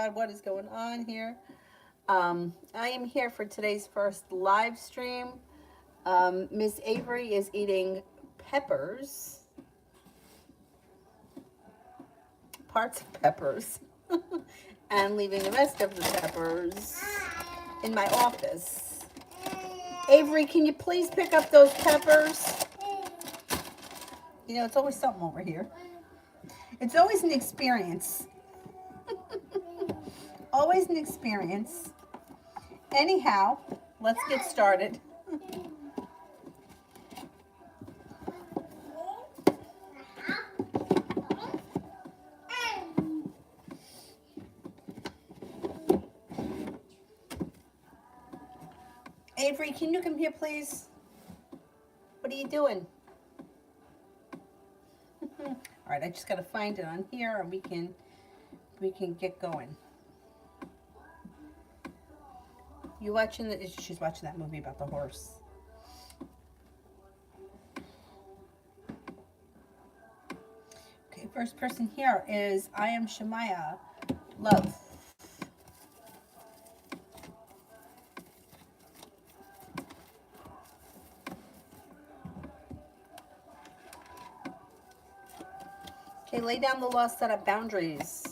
God, what is going on here? I am here for today's first live stream. Miss Avery is eating peppers, parts of peppers, and leaving the rest of the peppers in my office. Avery, can you please pick up those peppers? You know, it's always something over here. It's always an experience. Always an experience. Anyhow, let's get started. Avery, can you come here, please? What are you doing? All right, I just got to find it on here, and we can get going. You watching the? She's watching that movie about the horse. Okay, first person here is I am Shemaya. Love. Okay, lay down the law, set up boundaries.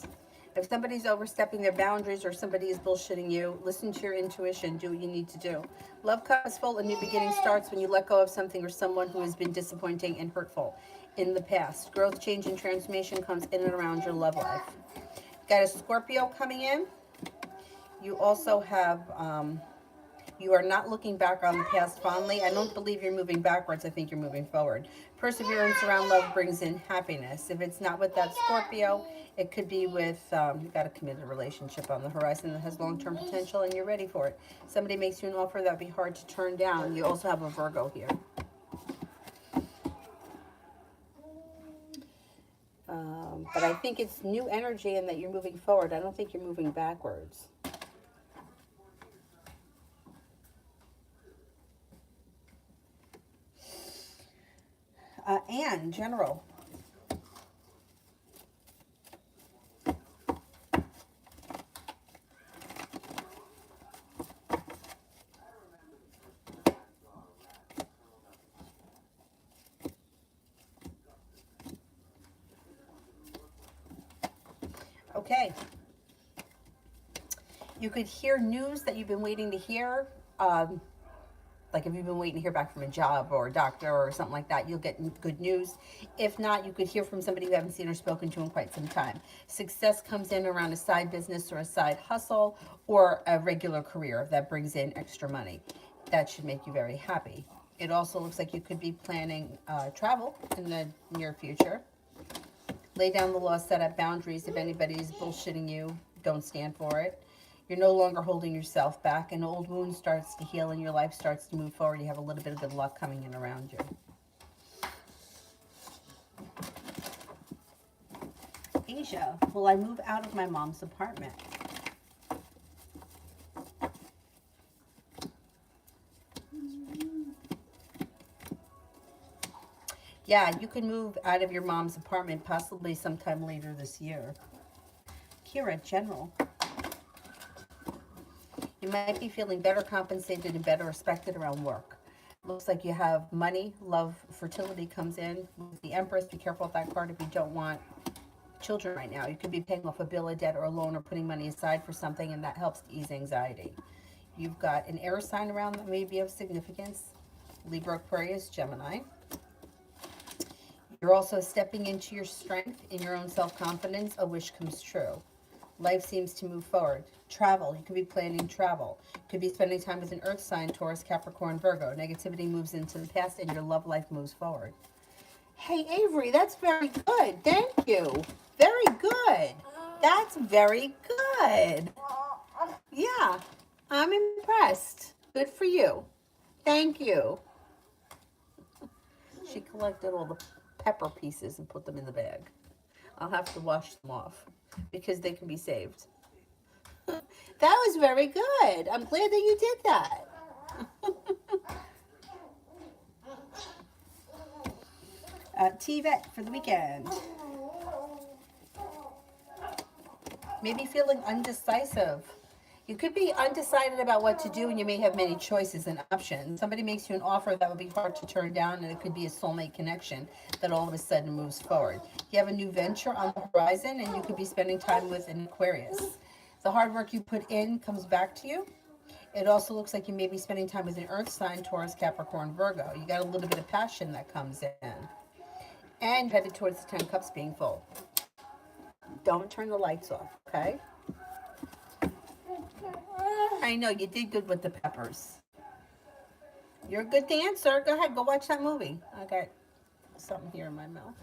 If somebody's overstepping their boundaries or somebody is bullshitting you, listen to your intuition. Do what you need to do. Love cup is full. A new beginning starts when you let go of something or someone who has been disappointing and hurtful in the past. Growth, change, and transformation comes in and around your love life. Got a Scorpio coming in. You also have... you are not looking back on the past fondly. I don't believe you're moving backwards. I think you're moving forward. Perseverance around love brings in happiness. If it's not with that Scorpio, it could be with, you've got a committed relationship on the horizon that has long-term potential and you're ready for it. Somebody makes you an offer that would be hard to turn down. You also have a Virgo here. But I think it's new energy and that you're moving forward. I don't think you're moving backwards. And general. Okay. You could hear news that you've been waiting to hear. Like if you've been waiting to hear back from a job or a doctor or something like that, you'll get good news. If not, you could hear from somebody you haven't seen or spoken to in quite some time. Success comes in around a side business or a side hustle or a regular career that brings in extra money. That should make you very happy. It also looks like you could be planning travel in the near future. Lay down the law, set up boundaries. If anybody's bullshitting you, don't stand for it. You're no longer holding yourself back. An old wound starts to heal and your life starts to move forward. You have a little bit of good luck coming in around you. Asia, will I move out of my mom's apartment? Yeah, you can move out of your mom's apartment possibly sometime later this year. Kira, general. You might be feeling better compensated and better respected around work. Looks like you have money, love, fertility comes in. With the Empress, be careful with that card if you don't want children right now. You could be paying off a bill, a debt, or a loan, or putting money aside for something, and that helps to ease anxiety. You've got an air sign around that may be of significance. Libra, Aquarius, Gemini. You're also stepping into your strength, in your own self-confidence. A wish comes true. Life seems to move forward. Travel. You could be planning travel. You could be spending time with an earth sign, Taurus, Capricorn, Virgo. Negativity moves into the past and your love life moves forward. Hey, Avery, that's very good. Thank you. Very good. That's very good. Yeah, I'm impressed. Good for you. Thank you. She collected all the pepper pieces and put them in the bag. I'll have to wash them off because they can be saved. That was very good. I'm glad that you did that. T-Vet for the weekend. Maybe feeling undecisive. You could be undecided about what to do, and you may have many choices and options. Somebody makes you an offer that would be hard to turn down, and it could be a soulmate connection that all of a sudden moves forward. You have a new venture on the horizon, and you could be spending time with an Aquarius. The hard work you put in comes back to you. It also looks like you may be spending time with an earth sign, Taurus, Capricorn, Virgo. You got a little bit of passion that comes in. And headed towards the 10 cups being full. Don't turn the lights off, okay? I know, you did good with the peppers. You're a good dancer. Go ahead, go watch that movie. I got something here in my mouth.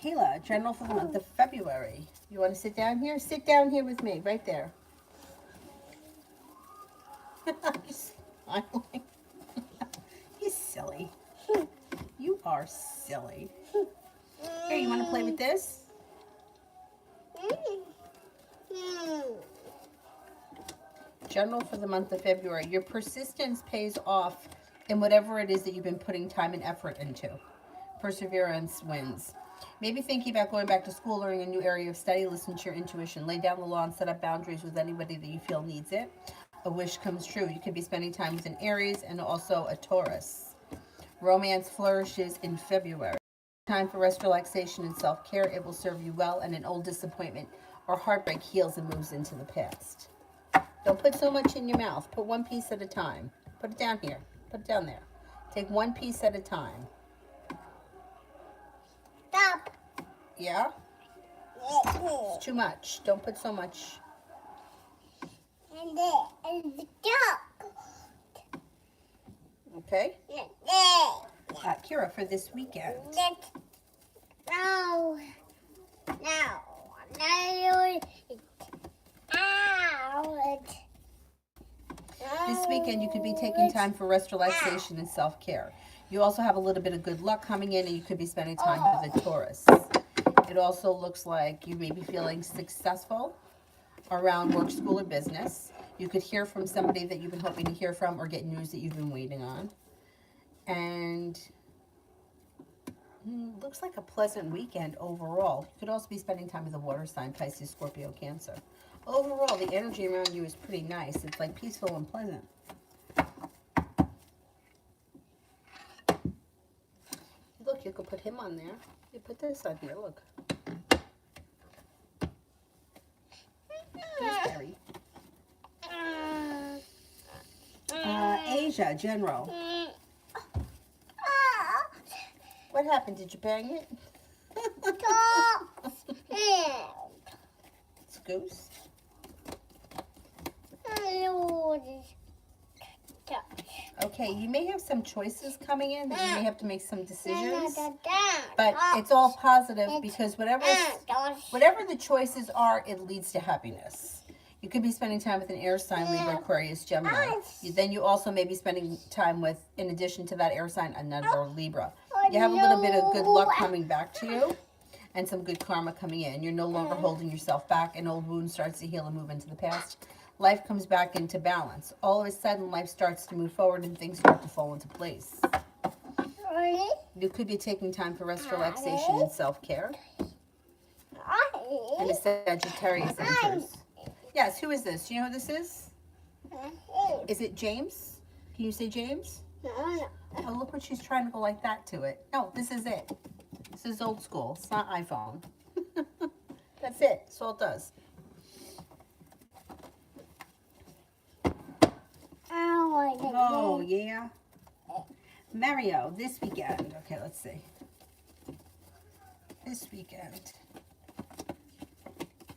Kayla, general for the month of February. You want to sit down here? Sit down here with me, right there. He's smiling. He's silly. You are silly. Here, you want to play with this? General for the month of February. Your persistence pays off in whatever it is that you've been putting time and effort into. Perseverance wins. Maybe thinking about going back to school, learning a new area of study, listen to your intuition, lay down the law and set up boundaries with anybody that you feel needs it. A wish comes true. You could be spending time with an Aries and also a Taurus. Romance flourishes in February. Time for rest, relaxation, and self-care. It will serve you well, and an old disappointment or heartbreak heals and moves into the past. Don't put so much in your mouth. Put one piece at a time. Put it down here. Put it down there. Take one piece at a time. Stop. Yeah? It's too much. Don't put so much. And stop. Okay? Kira, for this weekend. No. This weekend, you could be taking time for rest, relaxation, and self-care. You also have a little bit of good luck coming in, and you could be spending time with a Taurus. It also looks like you may be feeling successful around work, school, or business. You could hear from somebody that you've been hoping to hear from or get news that you've been waiting on. And looks like a pleasant weekend overall. You could also be spending time with a water sign, Pisces, Scorpio, Cancer. Overall, the energy around you is pretty nice. It's like peaceful and pleasant. Look, you could put him on there. You put this on here, look. Here's Barry. Asia, General. What happened? Did you bang it? It's a goose. Okay, you may have some choices coming in that you may have to make some decisions, but it's all positive because whatever the choices are, it leads to happiness. You could be spending time with an air sign, Libra, Aquarius, Gemini. Then you also may be spending time with, in addition to that air sign, another Libra. You have a little bit of good luck coming back to you and some good karma coming in. You're no longer holding yourself back. An old wound starts to heal and move into the past. Life comes back into balance. All of a sudden, life starts to move forward and things start to fall into place. You could be taking time for rest, relaxation, and self-care. And a Sagittarius enters. Yes, who is this? Do you know who this is? Is it James? Can you say James? No. Oh, look what she's trying to go like that to it. No, this is it. This is old school. It's not iPhone. That's it. That's all it does. Oh, yeah. Mario, this weekend. Okay, let's see. This weekend.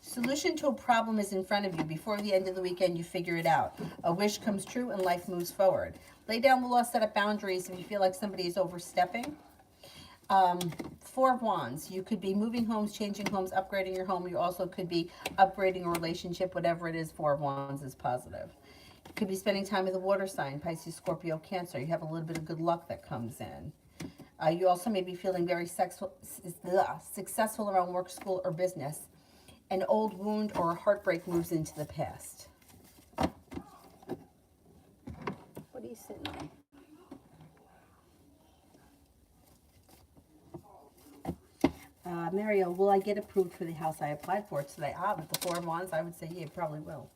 Solution to a problem is in front of you. Before the end of the weekend, you figure it out. A wish comes true and life moves forward. Lay down the law, set up boundaries if you feel like somebody is overstepping. Four of Wands. You could be moving homes, changing homes, upgrading your home. You also could be upgrading a relationship, whatever it is. Four of Wands is positive. You could be spending time with a water sign, Pisces, Scorpio, Cancer. You have a little bit of good luck that comes in. You also may be feeling very successful around work, school, or business. An old wound or a heartbreak moves into the past. What are you sitting on? Mario, will I get approved for the house I applied for today? With the 4 of Wands, I would say yeah, you probably will.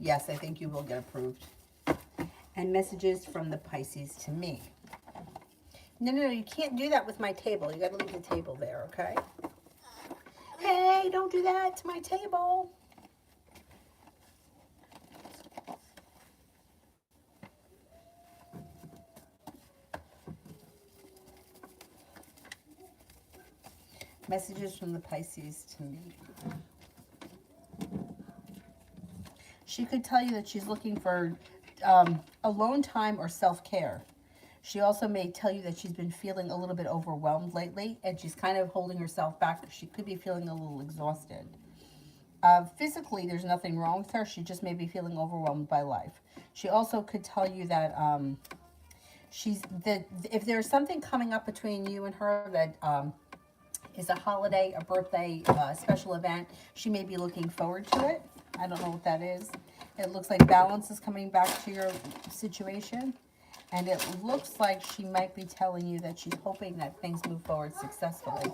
Yes, I think you will get approved. And messages from the Pisces to me. No, you can't do that with my table. You got to leave the table there, okay? Hey, don't do that to my table. Messages from the Pisces to me. She could tell you that she's looking for alone time or self-care. She also may tell you that she's been feeling a little bit overwhelmed lately, and she's kind of holding herself back because she could be feeling a little exhausted. Physically, there's nothing wrong with her. She just may be feeling overwhelmed by life. She also could tell you that if there's something coming up between you and her that is a holiday, a birthday, special event, she may be looking forward to it. I don't know what that is. It looks like balance is coming back to your situation. And it looks like she might be telling you that she's hoping that things move forward successfully.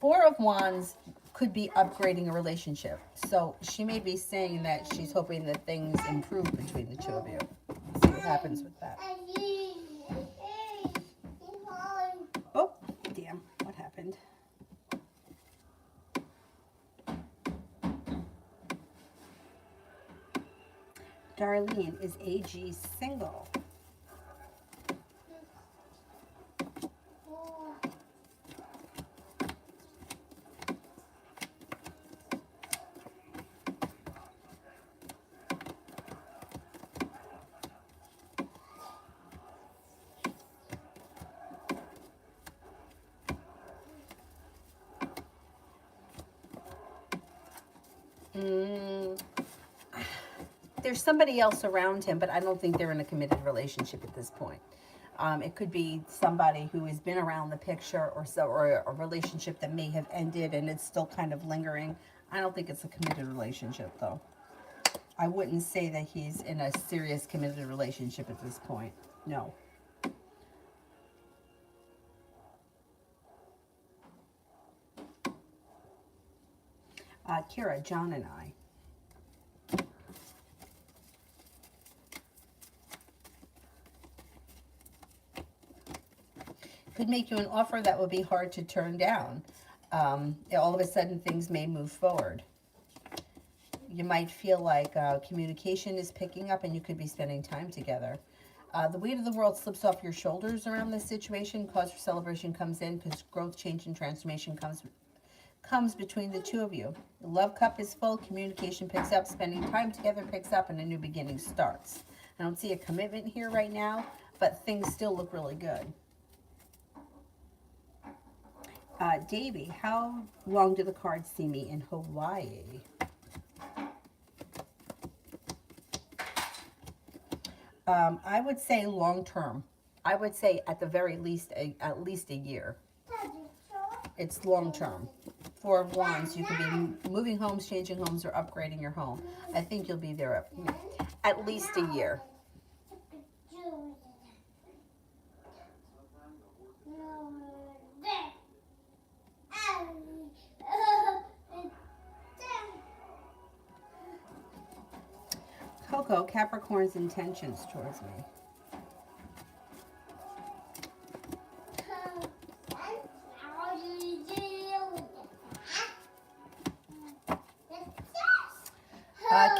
4 of Wands could be upgrading a relationship. So she may be saying that she's hoping that things improve between the two of you. See what happens with that. Oh, damn. What happened? Darlene, is AG single? There's somebody else around him, but I don't think they're in a committed relationship at this point. It could be somebody who has been around the picture or a relationship that may have ended and it's still kind of lingering. I don't think it's a committed relationship, though. I wouldn't say that he's in a serious committed relationship at this point. No. Kira, John and I. Could make you an offer that would be hard to turn down. All of a sudden, things may move forward. You might feel like communication is picking up and you could be spending time together. The weight of the world slips off your shoulders around this situation. Cause for celebration comes in because growth, change, and transformation comes between the two of you. The love cup is full. Communication picks up. Spending time together picks up, and a new beginning starts. I don't see a commitment here right now, but things still look really good. Davy, how long do the cards see me in Hawaii? I would say long term. I would say at the very least, at least a year. It's long term. 4 of Wands, you could be moving homes, changing homes, or upgrading your home. I think you'll be there at least a year. Coco, Capricorn's intentions towards me.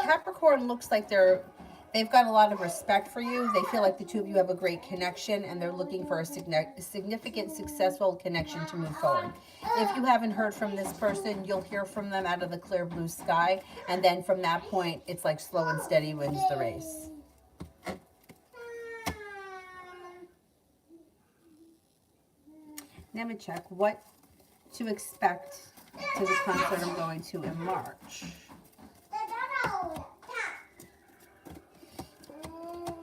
Capricorn looks like they've got a lot of respect for you. They feel like the two of you have a great connection, and they're looking for a significant, successful connection to move forward. If you haven't heard from this person, you'll hear from them out of the clear blue sky, and then from that point, it's like slow and steady wins the race. Let me check what to expect to the concert I'm going to in March.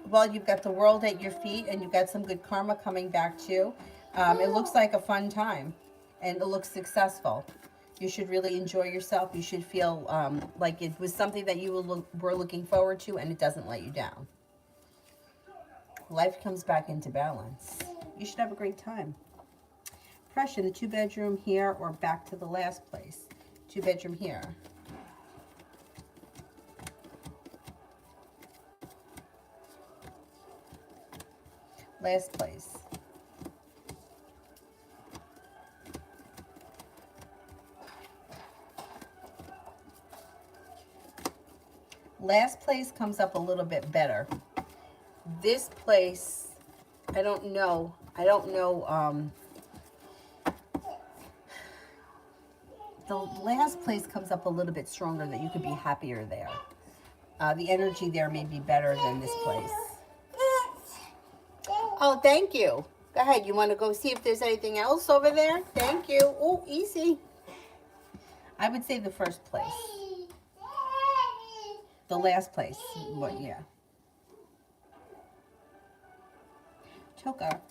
Well, you've got the world at your feet, and you've got some good karma coming back to you. It looks like a fun time, and it looks successful. You should really enjoy yourself. You should feel like it was something that you were looking forward to, and it doesn't let you down. Life comes back into balance. You should have a great time. Fresh in the 2-bedroom here or back to the last place. 2-bedroom here. Last place. Last place comes up a little bit better. This place, I don't know. The last place comes up a little bit stronger, that you could be happier there. The energy there may be better than this place. Oh, thank you. Go ahead. You want to go see if there's anything else over there? Thank you. Oh, easy. I would say the first place. The last place. What? Yeah. Toka,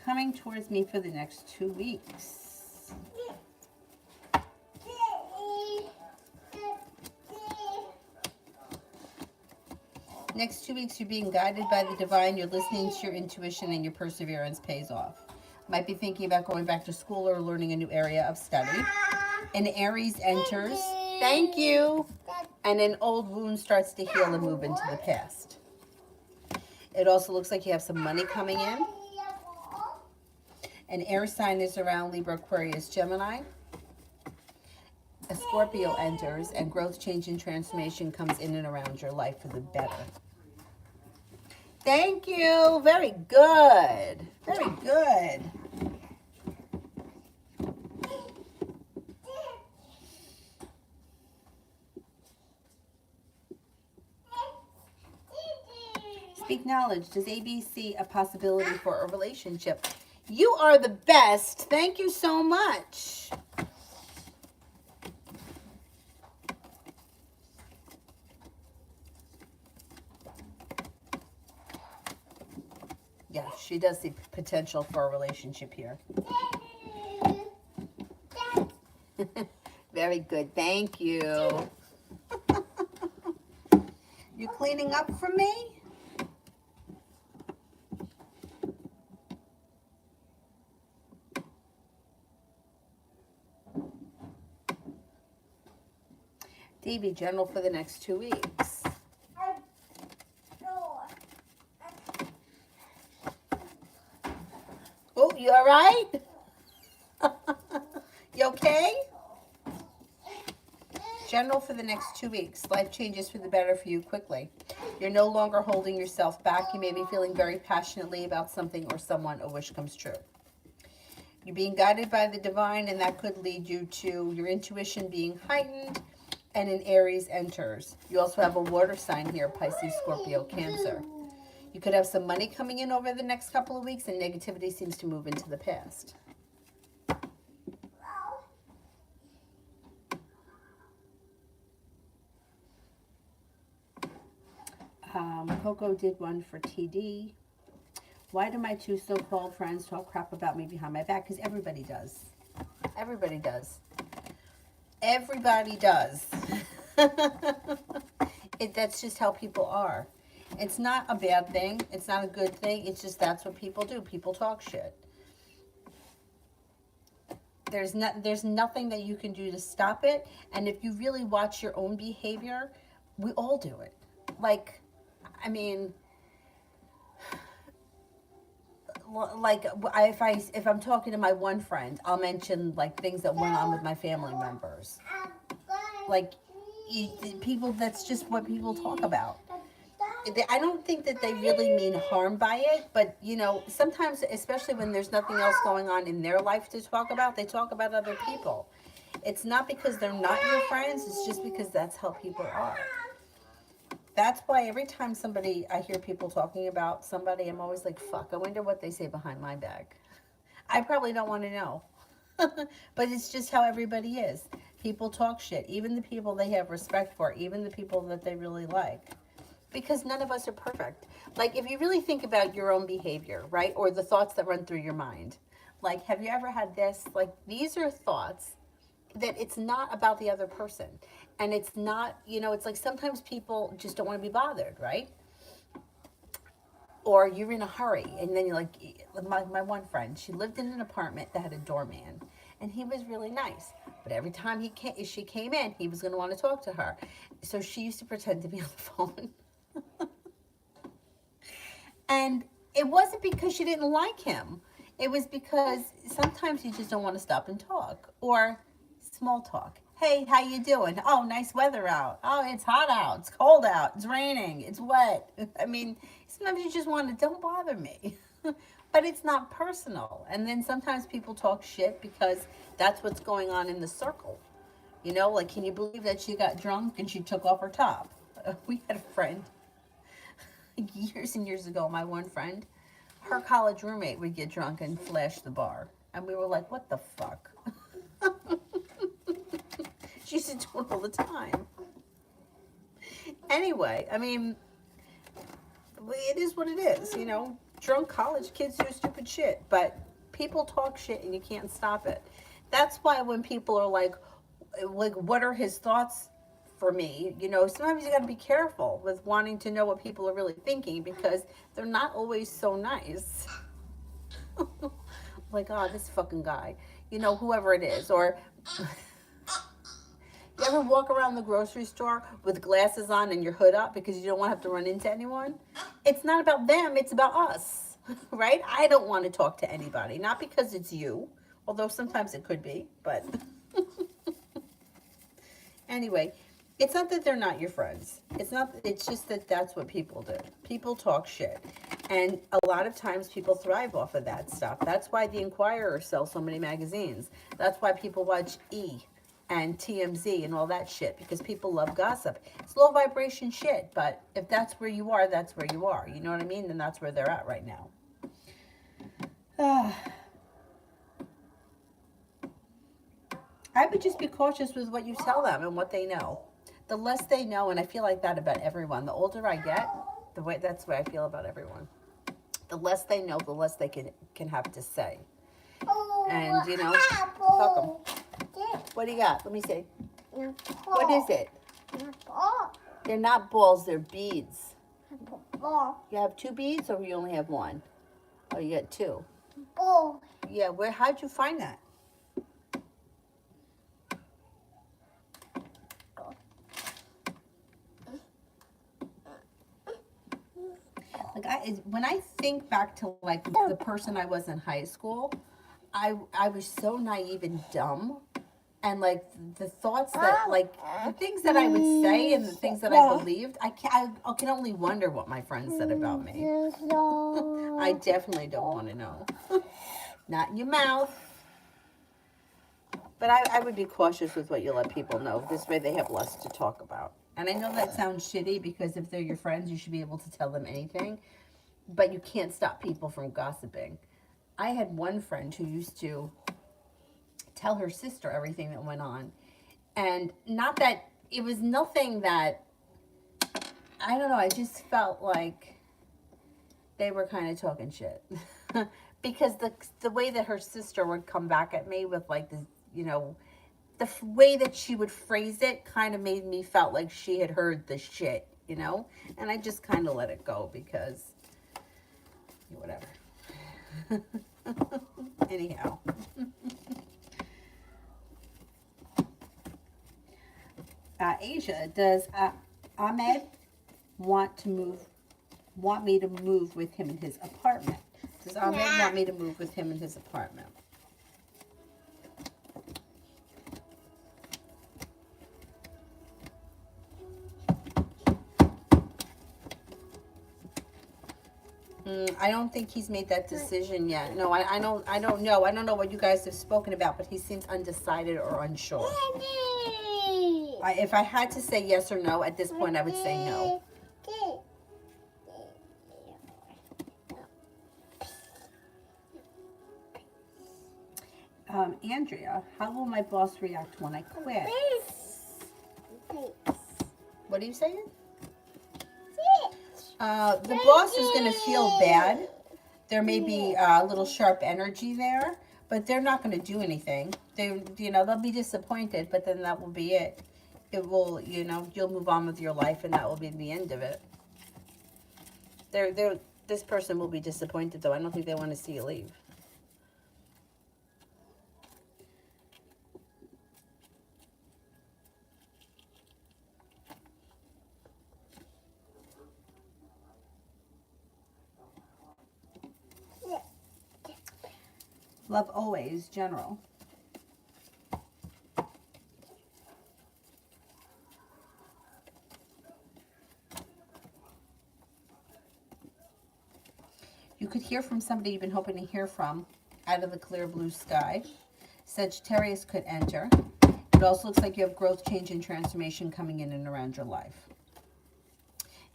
coming towards me for the next 2 weeks. Next 2 weeks, you're being guided by the divine. You're listening to your intuition, and your perseverance pays off. Might be thinking about going back to school or learning a new area of study. An Aries enters. Thank you. And an old wound starts to heal and move into the past. It also looks like you have some money coming in. An air sign is around Libra, Aquarius, Gemini. A Scorpio enters, and growth, change, and transformation comes in and around your life for the better. Thank you. Very good. Very good. Speak knowledge. Does AB see a possibility for a relationship? You are the best. Thank you so much. Yeah, she does see potential for a relationship here. Very good. Thank you. You cleaning up for me? DB general for the next 2 weeks. Oh, you all right? You okay? General for the next 2 weeks. Life changes for the better for you quickly. You're no longer holding yourself back. You may be feeling very passionately about something or someone. A wish comes true. You're being guided by the divine, and that could lead you to your intuition being heightened, and an Aries enters. You also have a water sign here, Pisces, Scorpio, Cancer. You could have some money coming in over the next couple of weeks, and negativity seems to move into the past. Coco did one for TD. Why do my 2 so-called friends talk crap about me behind my back? Because everybody does. Everybody does. Everybody does. That's just how people are. It's not a bad thing. It's not a good thing. It's just that's what people do. People talk shit. There's nothing that you can do to stop it. And if you really watch your own behavior, we all do it. Like, I mean, like if I'm talking to my one friend, I'll mention like things that went on with my family members. Like people, that's just what people talk about. I don't think that they really mean harm by it, but you know, sometimes, especially when there's nothing else going on in their life to talk about, they talk about other people. It's not because they're not your friends, it's just because that's how people are. That's why every time I hear people talking about somebody, I'm always like, fuck, I wonder what they say behind my back. I probably don't want to know. But it's just how everybody is. People talk shit, even the people they have respect for, even the people that they really like. Because none of us are perfect. Like, if you really think about your own behavior, right? Or the thoughts that run through your mind. Like, have you ever had this? Like, these are thoughts that it's not about the other person. And it's not, it's like sometimes people just don't want to be bothered, right? Or you're in a hurry and then you're like, my one friend, she lived in an apartment that had a doorman and he was really nice, but every time she came in, he was going to want to talk to her, so she used to pretend to be on the phone. And it wasn't because she didn't like him, it was because sometimes you just don't want to stop and talk, or small talk. Hey, how you doing? Oh, nice weather out. Oh, it's hot out. It's cold out. It's raining. It's wet. I mean, sometimes you just want to, don't bother me. But it's not personal. And then sometimes people talk shit because that's what's going on in the circle. Like, can you believe that she got drunk and she took off her top? We had a friend years and years ago, my one friend, her college roommate would get drunk and flash the bar. And we were like, what the fuck? She used to do it all the time. Anyway, I mean, it is what it is, Drunk college kids do stupid shit, but people talk shit and you can't stop it. That's why when people are like, what are his thoughts for me? Sometimes you got to be careful with wanting to know what people are really thinking because they're not always so nice. Like, oh, this fucking guy, whoever it is, or. You ever walk around the grocery store with glasses on and your hood up because you don't want to have to run into anyone? It's not about them, it's about us, right? I don't want to talk to anybody, not because it's you, although sometimes it could be, but anyway, it's not that they're not your friends. It's just that that's what people do. People talk shit. And a lot of times people thrive off of that stuff. That's why the Inquirer sells so many magazines. That's why people watch E! And TMZ and all that shit, because people love gossip. It's low vibration shit, but if that's where you are, that's where you are. You know what I mean? And that's where they're at right now. I would just be cautious with what you tell them and what they know. The less they know, and I feel like that about everyone. The older I get, that's the way I feel about everyone. The less they know, the less they can have to say. And welcome. What do you got? Let me see. What is it? They're not balls, they're beads. You have 2 beads or you only have 1? Oh, you got 2. Yeah, how'd you find that? Like when I think back to like the person I was in high school, I was so naive and dumb. And like the thoughts that, like the things that I would say and the things that I believed, I can only wonder what my friends said about me. I definitely don't want to know. Not in your mouth. But I would be cautious with what you let people know. This way they have less to talk about. And I know that sounds shitty because if they're your friends, you should be able to tell them anything. But you can't stop people from gossiping. I had one friend who used to tell her sister everything that went on. And not that, it was nothing that, I don't know, I just felt like they were kind of talking shit. Because the way that her sister would come back at me with like the, the way that she would phrase it kind of made me felt like she had heard the shit, And I just kind of let it go because, whatever. Anyhow. Asia, does Ahmed want me to move with him in his apartment? Does Ahmed want me to move with him in his apartment? I don't think he's made that decision yet. No, I don't know. I don't know what you guys have spoken about, but he seems undecided or unsure. If I had to say yes or no, at this point I would say no. Andrea, how will my boss react when I quit? What are you saying? The boss is going to feel bad. There may be a little sharp energy there, But they're not going to do anything. They'll be disappointed, but then that will be it. It will, you'll move on with your life, and that will be the end of it. This person will be disappointed, though. I don't think they want to see you leave. Love always, general. You could hear from somebody you've been hoping to hear from out of the clear blue sky. Sagittarius could enter. It also looks like you have growth, change, and transformation coming in and around your life.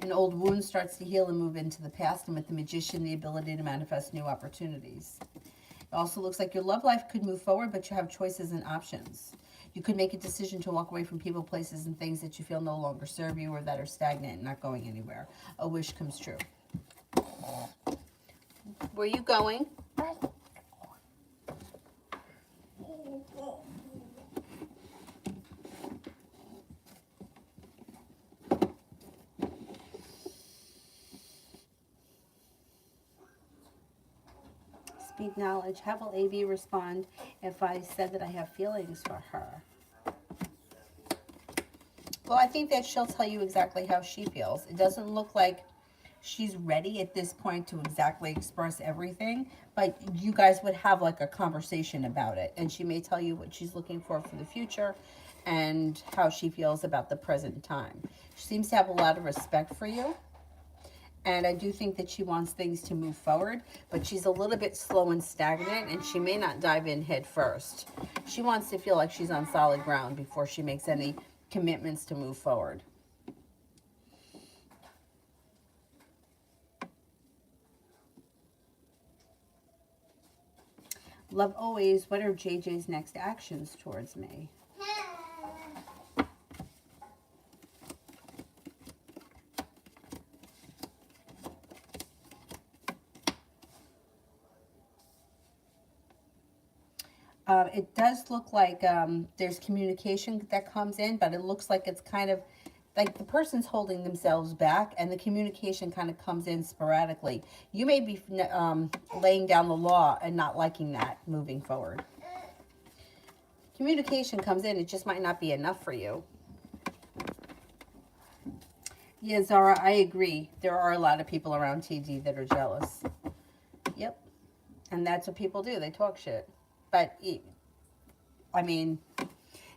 An old wound starts to heal and move into the past, and with the Magician, the ability to manifest new opportunities. It also looks like your love life could move forward, but you have choices and options. You could make a decision to walk away from people, places, and things that you feel no longer serve you or that are stagnant and not going anywhere. A wish comes true. Where are you going? Speak knowledge. How will AB respond if I said that I have feelings for her? Well, I think that she'll tell you exactly how she feels. It doesn't look like she's ready at this point to exactly express everything, but you guys would have like a conversation about it, and she may tell you what she's looking for the future and how she feels about the present time. She seems to have a lot of respect for you, and I do think that she wants things to move forward, but she's a little bit slow and stagnant, and she may not dive in head first. She wants to feel like she's on solid ground before she makes any commitments to move forward. Love always. What are JJ's next actions towards me? It does look like there's communication that comes in, but it looks like it's kind of like the person's holding themselves back, and the communication kind of comes in sporadically. You may be laying down the law and not liking that moving forward. Communication comes in, it just might not be enough for you. Yeah, Zara, I agree. There are a lot of people around TD that are jealous. Yep. And that's what people do. They talk shit. But, I mean,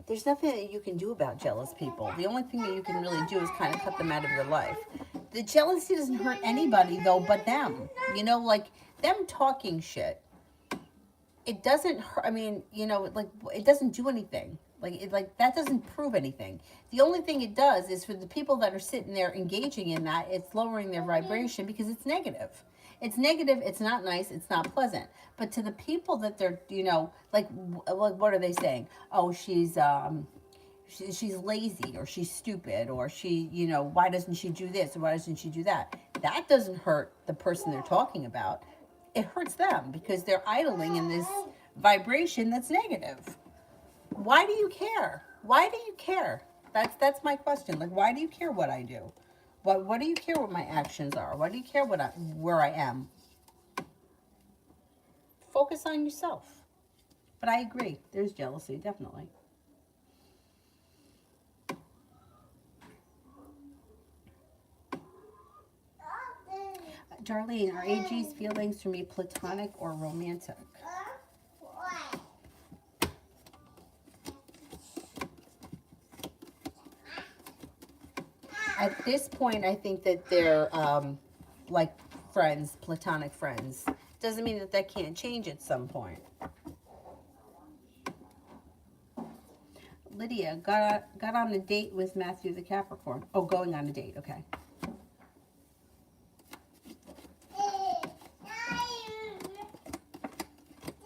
there's nothing that you can do about jealous people. The only thing that you can really do is kind of cut them out of your life. The jealousy doesn't hurt anybody, though, but them. Like, them talking shit. It doesn't hurt. I mean, like, it doesn't do anything. Like, that doesn't prove anything. The only thing it does is for the people that are sitting there engaging in that, it's lowering their vibration because it's negative. It's negative, it's not nice, it's not pleasant. But to the people that they're, like what are they saying? Oh, she's lazy, or she's stupid, or she, why doesn't she do this, or why doesn't she do that? That doesn't hurt the person they're talking about. It hurts them because they're idling in this vibration that's negative. Why do you care? Why do you care? That's my question. Like, why do you care what I do? What do you care what my actions are? Why do you care where I am? Focus on yourself. But I agree. There's jealousy, definitely. Darlene, are AG's feelings for me platonic or romantic? At this point, I think that they're like friends, platonic friends. Doesn't mean that can't change at some point. Lydia got on a date with Matthew the Capricorn. Oh, going on a date. Okay.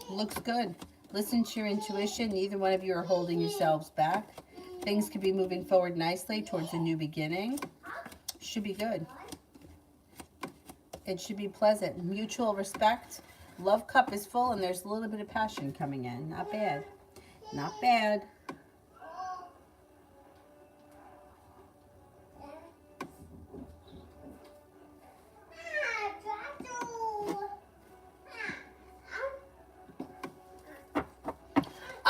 Looks good. Listen to your intuition. Neither one of you are holding yourselves back. Things could be moving forward nicely towards a new beginning. Should be good. It should be pleasant. Mutual respect. Love cup is full and there's a little bit of passion coming in. Not bad. Not bad.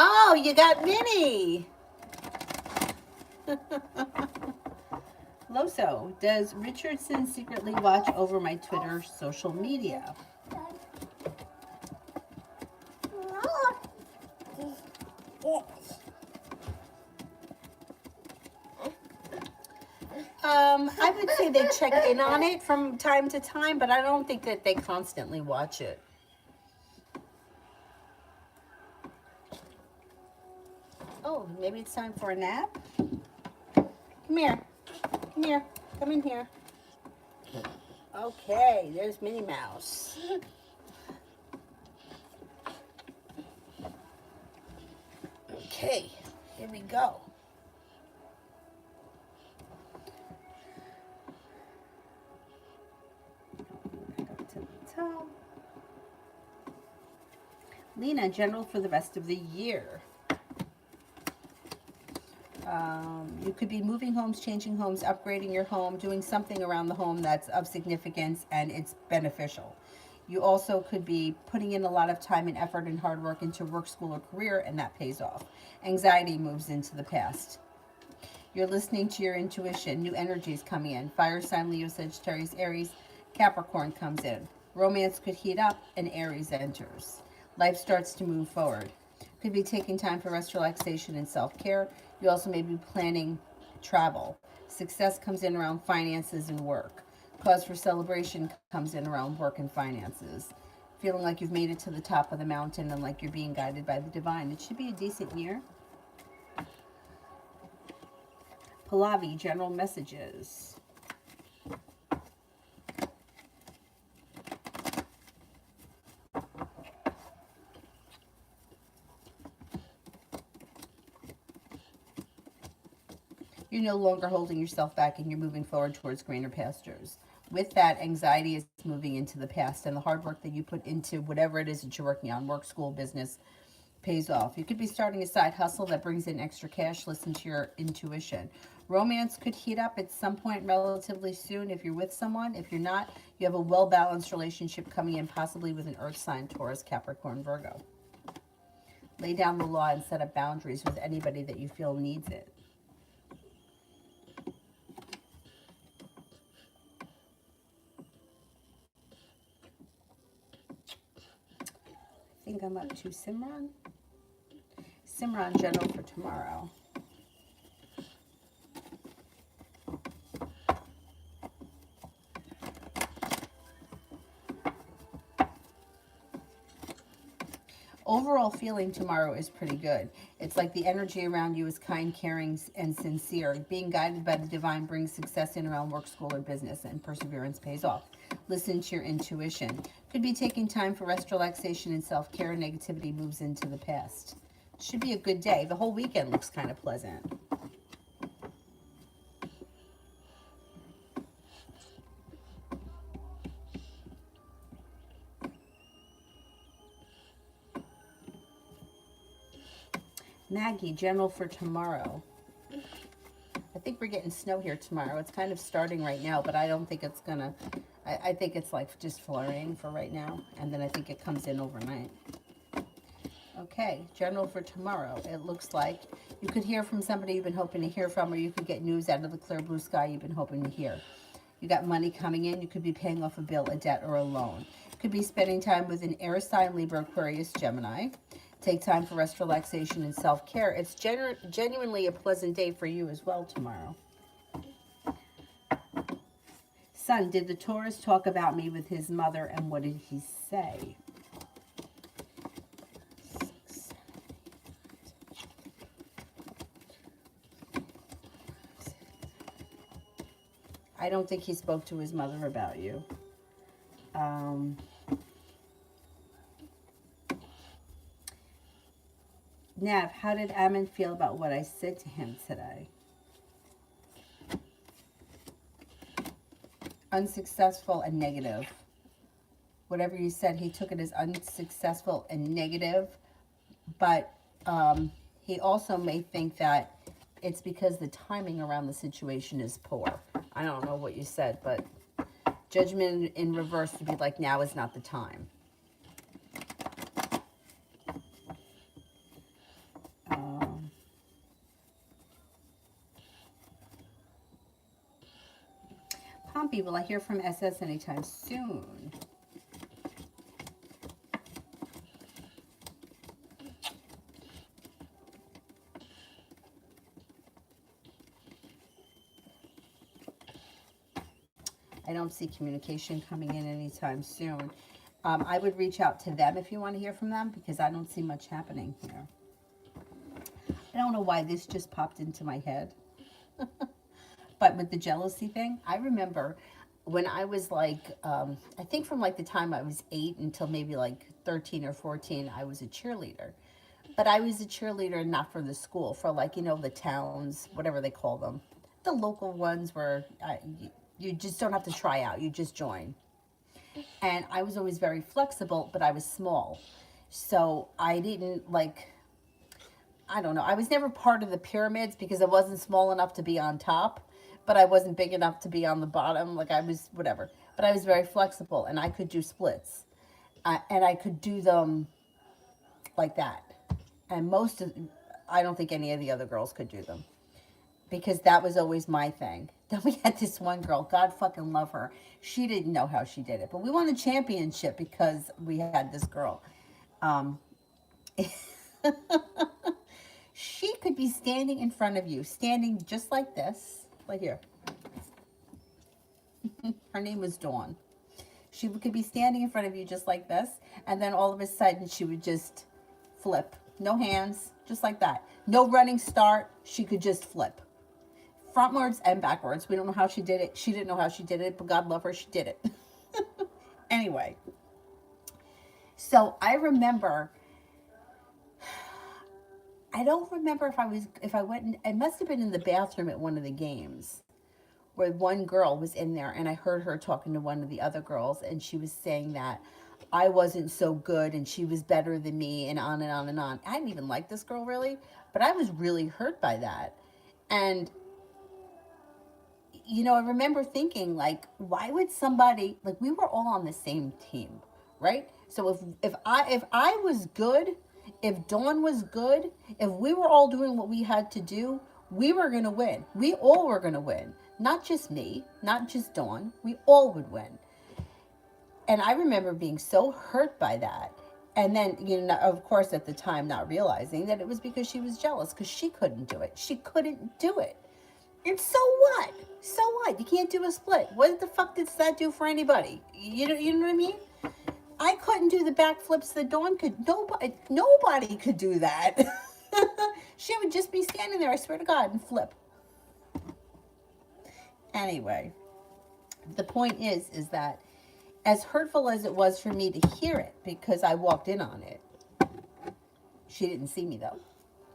Oh, you got Minnie. Loso, does Richardson secretly watch over my Twitter social media? I would say they check in on it from time to time, but I don't think that they constantly watch it. Oh, maybe it's time for a nap? Come here. Come here. Come in here. Okay, there's Minnie Mouse. Okay, here we go. Back up to the top. Lena, general for the rest of the year. You could be moving homes, changing homes, upgrading your home, doing something around the home that's of significance and it's beneficial. You also could be putting in a lot of time and effort and hard work into work, school, or career, and that pays off. Anxiety moves into the past. You're listening to your intuition. New energies coming in. Fire sign, Leo, Sagittarius, Aries, Capricorn comes in. Romance could heat up and Aries enters. Life starts to move forward. Could be taking time for rest, relaxation, and self-care. You also may be planning travel. Success comes in around finances and work. Cause for celebration comes in around work and finances. Feeling like you've made it to the top of the mountain and like you're being guided by the divine. It should be a decent year. Pallavi, general messages. You're no longer holding yourself back and you're moving forward towards greener pastures. With that, anxiety is moving into the past and the hard work that you put into whatever it is that you're working on, work, school, business, pays off. You could be starting a side hustle that brings in extra cash. Listen to your intuition. Romance could heat up at some point relatively soon if you're with someone. If you're not, you have a well-balanced relationship coming in, possibly with an earth sign, Taurus, Capricorn, Virgo. Lay down the law and set up boundaries with anybody that you feel needs it. I think I'm up to Simran. Simran, general for tomorrow. Overall feeling tomorrow is pretty good. It's like the energy around you is kind, caring, and sincere. Being guided by the divine brings success in around work, school, or business, and perseverance pays off. Listen to your intuition. Could be taking time for rest, relaxation, and self-care. Negativity moves into the past. Should be a good day. The whole weekend looks kind of pleasant. Maggie, general for tomorrow. I think we're getting snow here tomorrow. It's kind of starting right now, but I don't think it's gonna, I think it's like just flurrying for right now. And then I think it comes in overnight. Okay, general for tomorrow. It looks like you could hear from somebody you've been hoping to hear from, or you could get news out of the clear blue sky you've been hoping to hear. You got money coming in. You could be paying off a bill, a debt, or a loan. Could be spending time with an air sign, Libra, Aquarius, Gemini. Take time for rest, relaxation, and self-care. It's genuinely a pleasant day for you as well tomorrow. Son, did the Taurus talk about me with his mother, and what did he say? I don't think he spoke to his mother about you. Nav, how did Ammon feel about what I said to him today? Unsuccessful and negative. whatever you said, he took it as unsuccessful and negative, but he also may think that it's because the timing around the situation is poor. I don't know what you said, but judgment in reverse would be like, now is not the time. Pompey, will I hear from SS anytime soon? I don't see communication coming in anytime soon. I would reach out to them if you want to hear from them, because I don't see much happening here. I don't know why this just popped into my head. But with the jealousy thing, I remember when I was like, I think from like the time I was 8 until maybe like 13 or 14, I was a cheerleader. But I was a cheerleader not for the school, for like, you know, the towns, whatever they call them. The local ones where you just don't have to try out, you just join. And I was always very flexible, but I was small. So I didn't like, I don't know. I was never part of the pyramids because I wasn't small enough to be on top, but I wasn't big enough to be on the bottom. Like I was whatever. But I was very flexible and I could do splits. And I could do them like that. And I don't think any of the other girls could do them because that was always my thing. Then we had this one girl, God fucking love her. She didn't know how she did it, but we won the championship because we had this girl. She could be standing in front of you, standing just like this, like here. Her name was Dawn. She could be standing in front of you just like this, and then all of a sudden she would just flip. No hands, just like that. No running start. She could just flip. Frontwards and backwards. We don't know how she did it. She didn't know how she did it, but God love her, she did it. Anyway, so I remember, I don't remember if I went, I must have been in the bathroom at one of the games where one girl was in there and I heard her talking to one of the other girls and she was saying that I wasn't so good and she was better than me and on and on and on. I didn't even like this girl really, but I was really hurt by that. And you know, I remember thinking like, why would somebody, like we were all on the same team, right? So if I was good, if Dawn was good, if we were all doing what we had to do, we were going to win. We all were going to win. Not just me, not just Dawn. We all would win. And I remember being so hurt by that. And then, you know, of course, at the time, not realizing that it was because she was jealous because she couldn't do it. She couldn't do it. And so what? So what? You can't do a split. What the fuck does that do for anybody? You know what I mean? I couldn't do the backflips that Dawn could. Nobody could do that. She would just be standing there, I swear to God, and flip. Anyway, the point is that as hurtful as it was for me to hear it, because I walked in on it, she didn't see me though.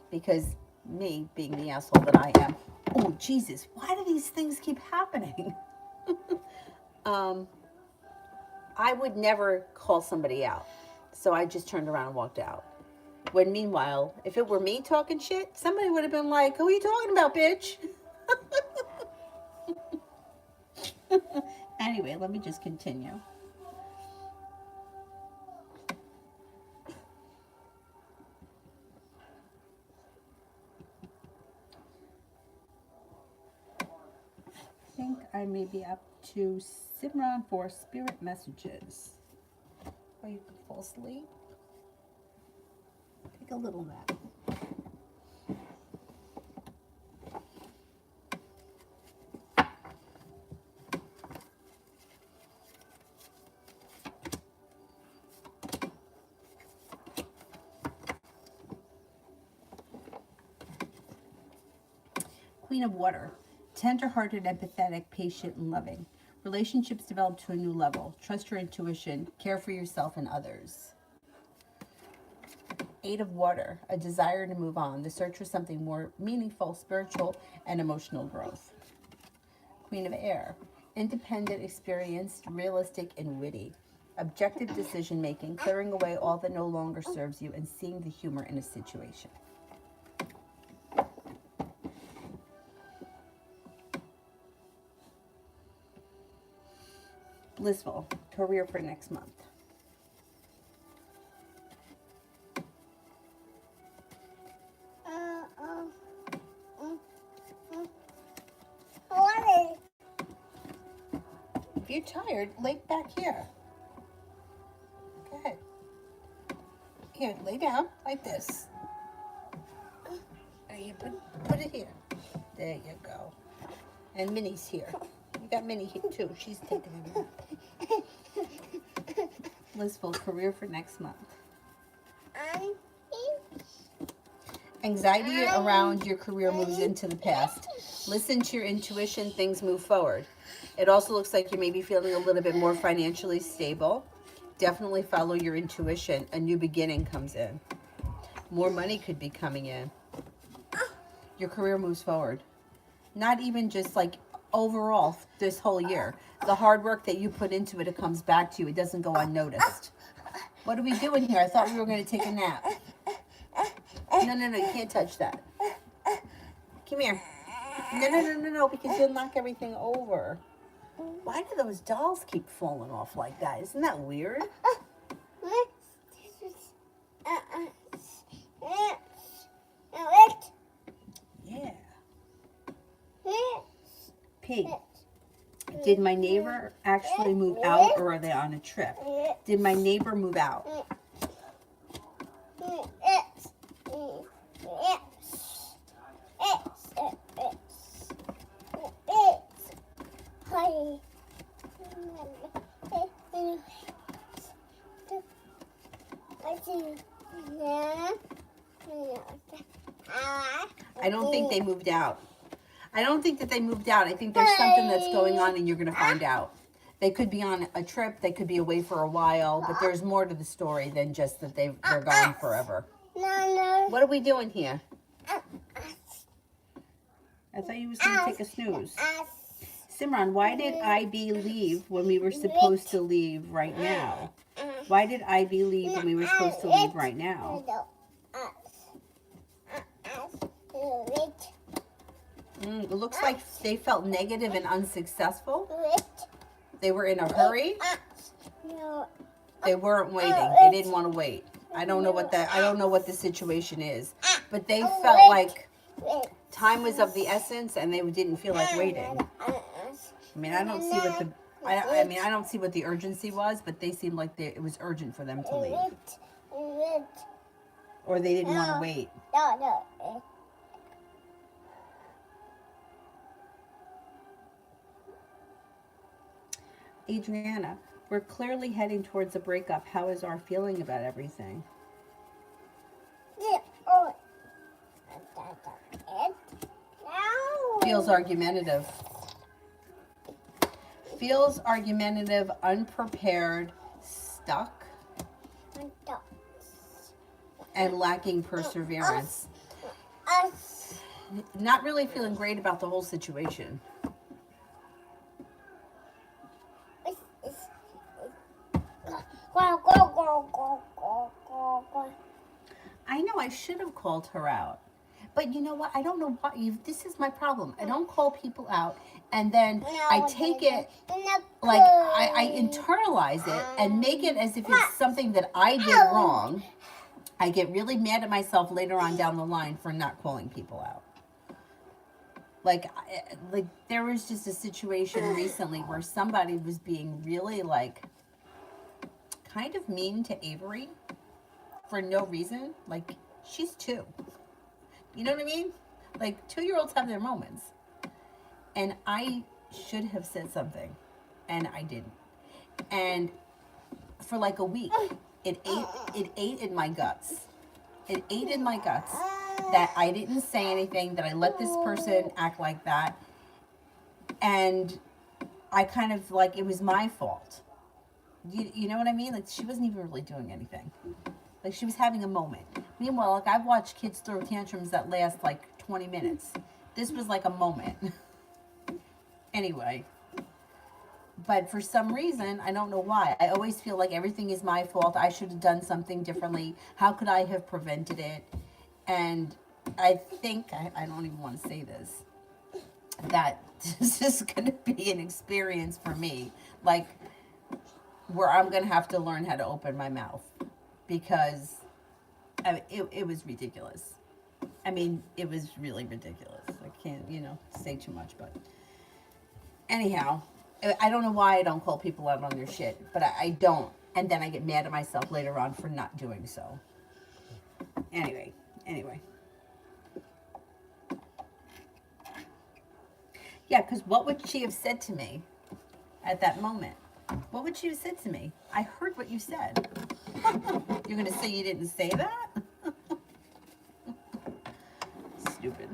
Because me, being the asshole that I am, oh Jesus, why do these things keep happening? I would never call somebody out. So I just turned around and walked out. When meanwhile, if it were me talking shit, somebody would have been like, who are you talking about, bitch? Anyway, let me just continue. I think I may be up to Simran for spirit messages. Or you could fall asleep. Take a little nap. Queen of Water. Tender-hearted, empathetic, patient, and loving. Relationships develop to a new level. Trust your intuition. Care for yourself and others. Eight of Water. A desire to move on. The search for something more meaningful, spiritual, and emotional growth. Queen of Air. Independent, experienced, realistic, and witty. Objective decision making, clearing away all that no longer serves you, and seeing the humor in a situation. Blissful, career for next month. If you're tired, lay back here. Go ahead. Here, lay down like this. There you put it here. There you go. And Minnie's here. You got Minnie here too. She's taking a nap. Blissful, career for next month. Anxiety around your career moves into the past. Listen to your intuition, things move forward. It also looks like you may be feeling a little bit more financially stable. Definitely follow your intuition. A new beginning comes in. More money could be coming in. Your career moves forward. Not even just like overall this whole year. The hard work that you put into it, it comes back to you. It doesn't go unnoticed. What are we doing here? I thought we were going to take a nap. No, you can't touch that. Come here. No, because you'll knock everything over. Why do those dolls keep falling off like that? Isn't that weird? Yeah. P. Did my neighbor actually move out, or are they on a trip? Did my neighbor move out? I don't think they moved out. I don't think that they moved out. I think there's something that's going on and you're going to find out. They could be on a trip. They could be away for a while. But there's more to the story than just that they're gone forever. What are we doing here? I thought you was going to take a snooze. Simran, why did IB leave when we were supposed to leave right now? Why did IB leave when we were supposed to leave right now? It looks like they felt negative and unsuccessful. They were in a hurry. They weren't waiting. They didn't want to wait. I don't know what the situation is, but they felt like time was of the essence and they didn't feel like waiting. I mean, I don't see what the I don't see what the urgency was, but they seemed like it was urgent for them to leave. Or they didn't want to wait. Adriana, we're clearly heading towards a breakup. How is our feeling about everything? Feels argumentative. Feels argumentative, unprepared, stuck, and lacking perseverance. Not really feeling great about the whole situation. I know I should have called her out. But you know what? I don't know why. This is my problem. I don't call people out, and then I take it, like, I internalize it and make it as if it's something that I did wrong. I get really mad at myself later on down the line for not calling people out. Like there was just a situation recently where somebody was being really, like, kind of mean to Avery for no reason. Like, she's 2. You know what I mean? Like, 2-year-olds have their moments. And I should have said something. And I didn't. And for like a week, it ate in my guts. It ate in my guts that I didn't say anything, that I let this person act like that. And I kind of, like, it was my fault. You know what I mean? Like, she wasn't even really doing anything. Like, she was having a moment. Meanwhile, like, I've watched kids throw tantrums that last like 20 minutes. This was like a moment. Anyway, But for some reason, I don't know why. I always feel like everything is my fault. I should have done something differently. How could I have prevented it? And I think, I don't even want to say this, that this is going to be an experience for me. Like, where I'm going to have to learn how to open my mouth. Because it was ridiculous. I mean, it was really ridiculous. I can't, say too much, but anyhow, I don't know why I don't call people out on their shit, but I don't. And then I get mad at myself later on for not doing so. Anyway. Yeah, because what would she have said to me at that moment? What would she have said to me? I heard what you said. You're going to say you didn't say that? Stupid.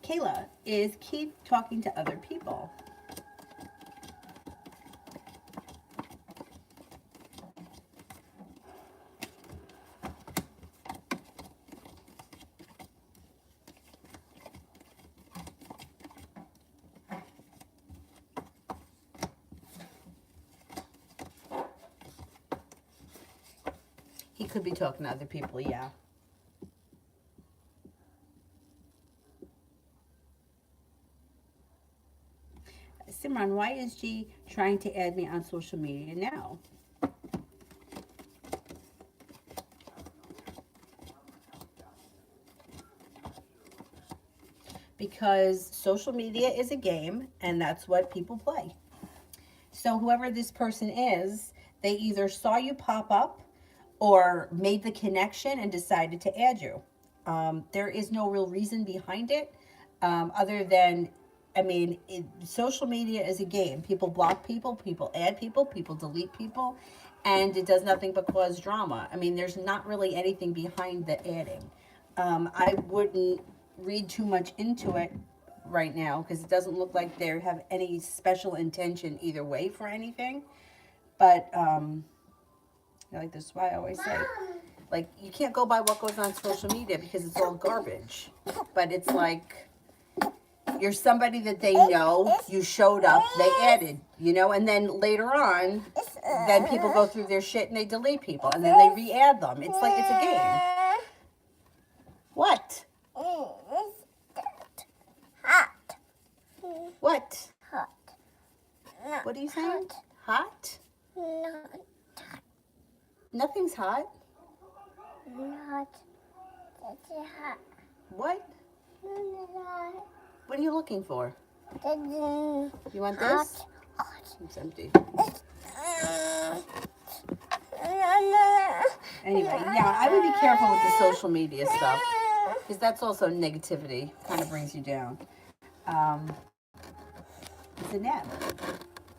Kayla, is Keith talking to other people? He could be talking to other people, yeah. Simran, why is G trying to add me on social media now? Because social media is a game, and that's what people play. So whoever this person is, they either saw you pop up or made the connection and decided to add you. There is no real reason behind it, other than, social media is a game. People block people, people add people, people delete people, and it does nothing but cause drama. I mean, there's not really anything behind the adding. I wouldn't read too much into it right now because it doesn't look like they have any special intention either way for anything. But like this is why I always say, like, you can't go by what goes on social media because it's all garbage. But it's like, you're somebody that they know, you showed up, they added, and then later on, then people go through their shit and they delete people and then they re-add them. It's like, it's a game. What? Hot. What? Hot. What are you saying? Hot? Not Nothing's hot. Not. That's hot. What? Not. What are you looking for? You want this? Hot. It's empty. No. Anyway, yeah, I would be careful with the social media stuff because that's also negativity. Kind of brings you down. It's a nap.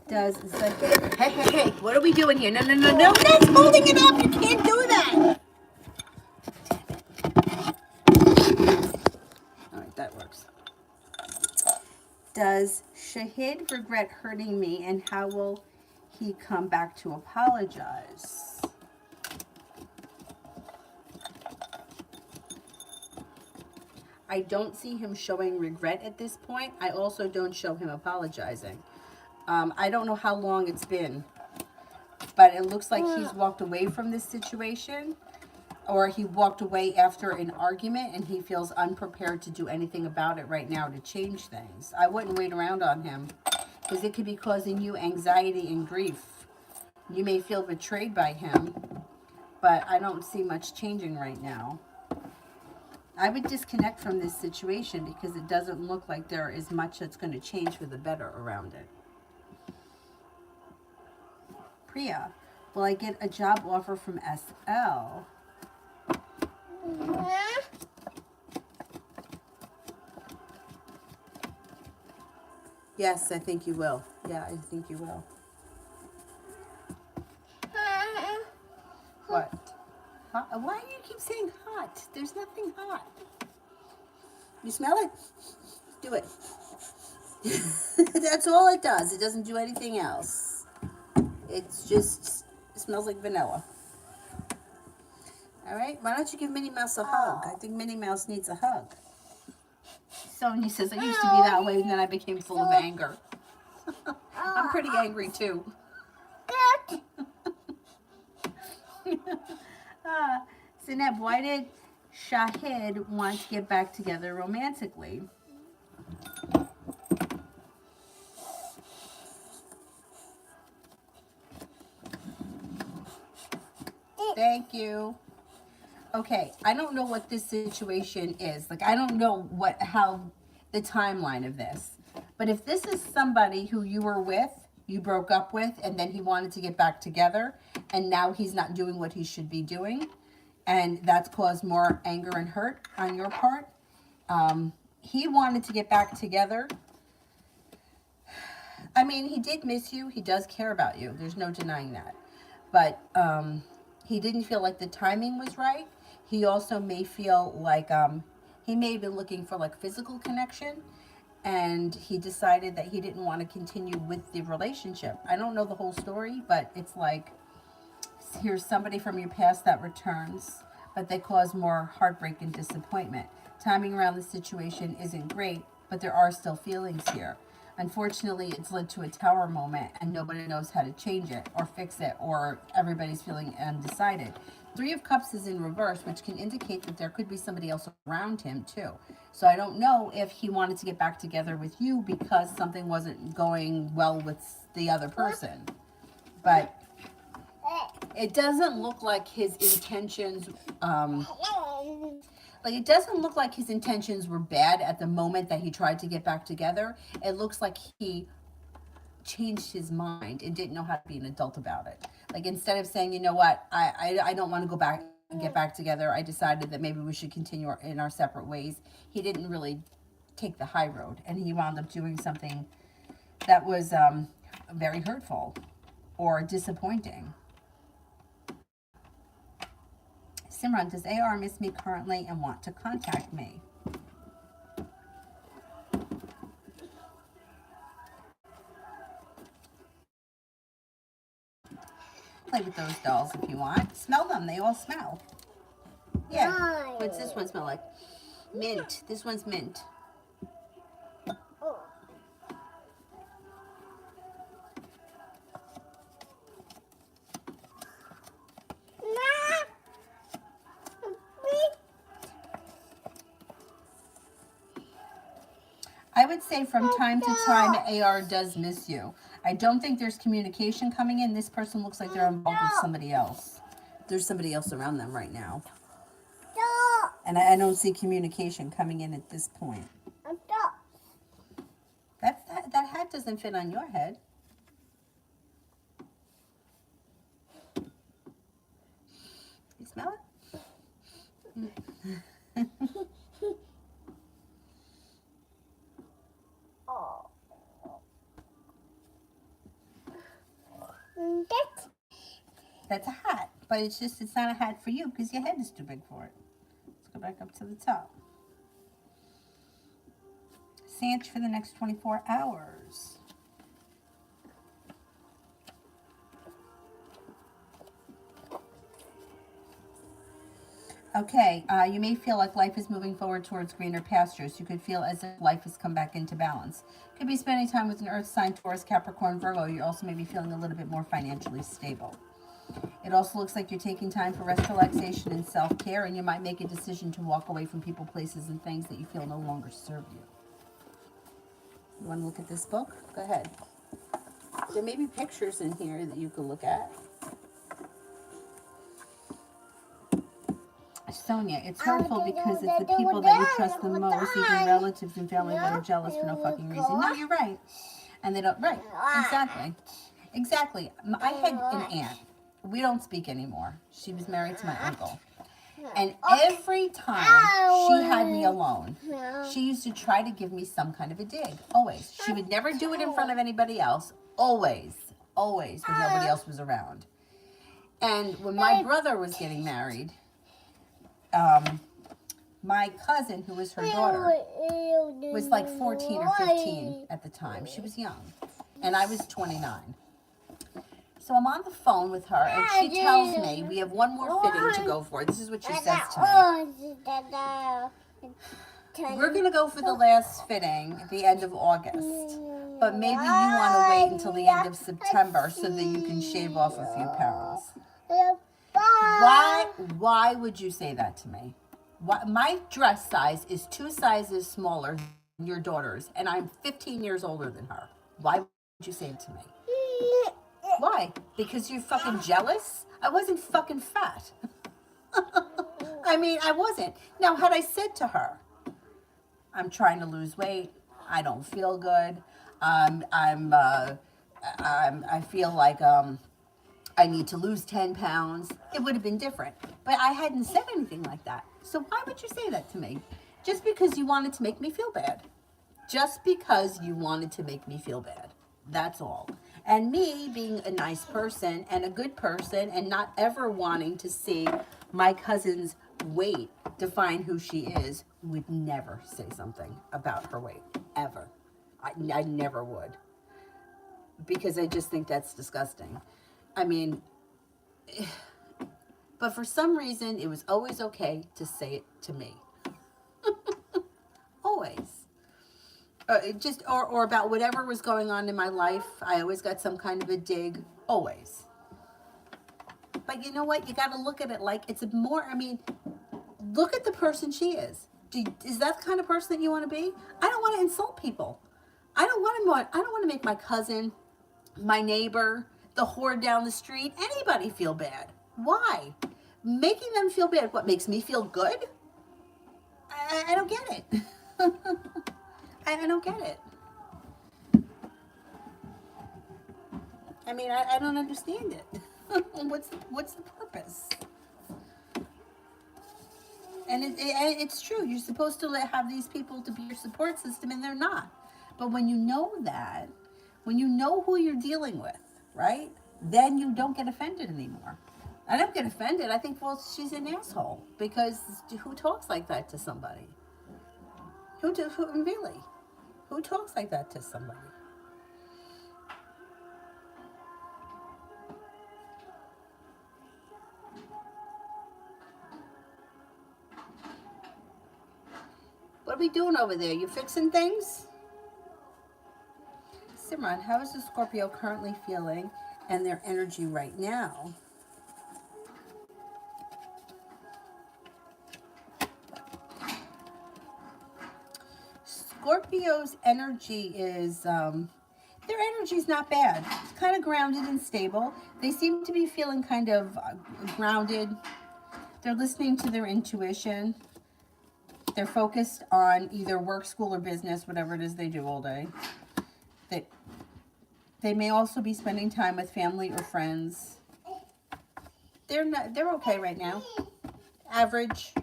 Does the hey, what are we doing here? No, that's holding it up. You can't do that. All right, that works. Does Shahid regret hurting me, and how will he come back to apologize? I don't see him showing regret at this point. I also don't show him apologizing. I don't know how long it's been, but it looks like he's walked away from this situation, or he walked away after an argument and he feels unprepared to do anything about it right now to change things. I wouldn't wait around on him because it could be causing you anxiety and grief. You may feel betrayed by him, but I don't see much changing right now. I would disconnect from this situation because it doesn't look like there is much that's going to change for the better around it. Priya, will I get a job offer from SL? Yes, I think you will. Yeah, I think you will. What? Hot? Why do you keep saying hot? There's nothing hot. You smell it? Do it. That's all it does. It doesn't do anything else. It's just, it smells like vanilla. All right? Why don't you give Minnie Mouse a hug? I think Minnie Mouse needs a hug. Sonia says, I used to be that way, and then I became full of anger. I'm pretty angry too. Good. Sineb, why did Shahid want to get back together romantically? Thank you. Okay, I don't know what this situation is. Like, I don't know how the timeline of this. But if this is somebody who you were with, you broke up with, and then he wanted to get back together, and now he's not doing what he should be doing, and that's caused more anger and hurt on your part. He wanted to get back together. I mean, he did miss you. He does care about you. There's no denying that. But he didn't feel like the timing was right. He also may feel like he may have been looking for like physical connection, and he decided that he didn't want to continue with the relationship. I don't know the whole story, but it's like, here's somebody from your past that returns, but they cause more heartbreak and disappointment. Timing around the situation isn't great, but there are still feelings here. Unfortunately, it's led to a tower moment, and nobody knows how to change it or fix it, or everybody's feeling undecided. Three of Cups is in reverse, which can indicate that there could be somebody else around him too. So I don't know if he wanted to get back together with you because something wasn't going well with the other person. But it doesn't look like his intentions, it doesn't look like his intentions were bad at the moment that he tried to get back together. It looks like he changed his mind and didn't know how to be an adult about it. Like, instead of saying, you know what, I don't want to go back and get back together, I decided that maybe we should continue in our separate ways. He didn't really take the high road, and he wound up doing something that was very hurtful or disappointing. Simran, does AR miss me currently and want to contact me? Play with those dolls if you want. Smell them. They all smell. Yeah. What's this one smell like? Mint. This one's mint. I would say from time to time, AR does miss you. I don't think there's communication coming in. This person looks like they're involved with somebody else. There's somebody else around them right now. And I don't see communication coming in at this point. That hat doesn't fit on your head. You smell it? That's a hat, but it's not a hat for you because your head is too big for it. Let's go back up to the top. Sanch for the next 24 hours. Okay, you may feel like life is moving forward towards greener pastures. You could feel as if life has come back into balance. Could be spending time with an earth sign, Taurus, Capricorn, Virgo. You also may be feeling a little bit more financially stable. It also looks like you're taking time for rest, relaxation, and self-care, and you might make a decision to walk away from people, places, and things that you feel no longer serve you. You want to look at this book? Go ahead. There may be pictures in here that you could look at. Sonia, it's hurtful because it's the people that you trust the most, even relatives and family, that are jealous for no fucking reason. No, you're right. And they don't, right, exactly. Exactly. I had an aunt. We don't speak anymore. She was married to my uncle. And every time she had me alone, she used to try to give me some kind of a dig. Always. She would never do it in front of anybody else. Always. Always when nobody else was around. And when my brother was getting married, my cousin, who was her daughter, was like 14 or 15 at the time. She was young. And I was 29. So I'm on the phone with her, and she tells me we have one more fitting to go for. This is what she says to me. We're going to go for the last fitting at the end of August. But maybe you want to wait until the end of September so that you can shave off a few pounds. Why would you say that to me? My dress size is 2 sizes smaller than your daughter's, and I'm 15 years older than her. Why would you say it to me? Why? Because you're fucking jealous? I wasn't fucking fat. I mean, I wasn't. Now, had I said to her, I'm trying to lose weight, I don't feel good, I feel like I need to lose 10 pounds, it would have been different. But I hadn't said anything like that. So why would you say that to me? Just because you wanted to make me feel bad. Just because you wanted to make me feel bad. That's all. And me being a nice person and a good person and not ever wanting to see my cousin's weight define who she is, would never say something about her weight. Ever. I never would. Because I just think that's disgusting. I mean, but for some reason, it was always okay to say it to me. Always. Or about whatever was going on in my life. I always got some kind of a dig. Always. But you know what? You got to look at it like it's more, I mean, look at the person she is. Is that the kind of person that you want to be? I don't want to insult people. I don't want to make my cousin, my neighbor, the whore down the street, anybody feel bad. Why? Making them feel bad, what makes me feel good? I don't get it. I don't get it. I mean, I don't understand it. What's the purpose? And it's true. You're supposed to have these people to be your support system, and they're not. But when you know that, when you know who you're dealing with, right, then you don't get offended anymore. I don't get offended. I think, well, she's an asshole. Because who talks like that to somebody? Who really? Who talks like that to somebody? What are we doing over there? You fixing things? Simran, how is the Scorpio currently feeling and their energy right now? Scorpio's energy is, their energy is not bad. It's kind of grounded and stable. They seem to be feeling kind of grounded. They're listening to their intuition. They're focused on either work, school, or business, whatever it is they do all day. They may also be spending time with family or friends. They're okay right now. Average.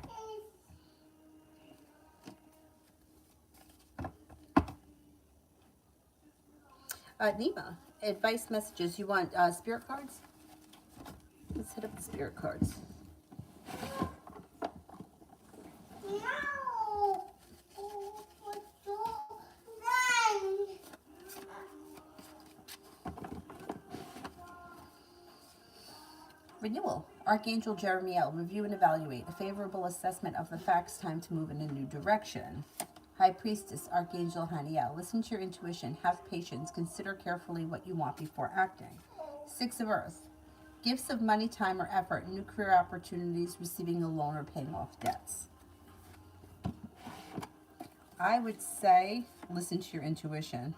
Nima, advice messages. You want spirit cards? Let's hit up the spirit cards. Renewal. Archangel Jeremiel, review and evaluate. A favorable assessment of the facts. Time to move in a new direction. High Priestess, Archangel Haniel, listen to your intuition. Have patience. Consider carefully what you want before acting. Six of Earth. Gifts of money, time, or effort. New career opportunities. Receiving a loan or paying off debts. I would say listen to your intuition.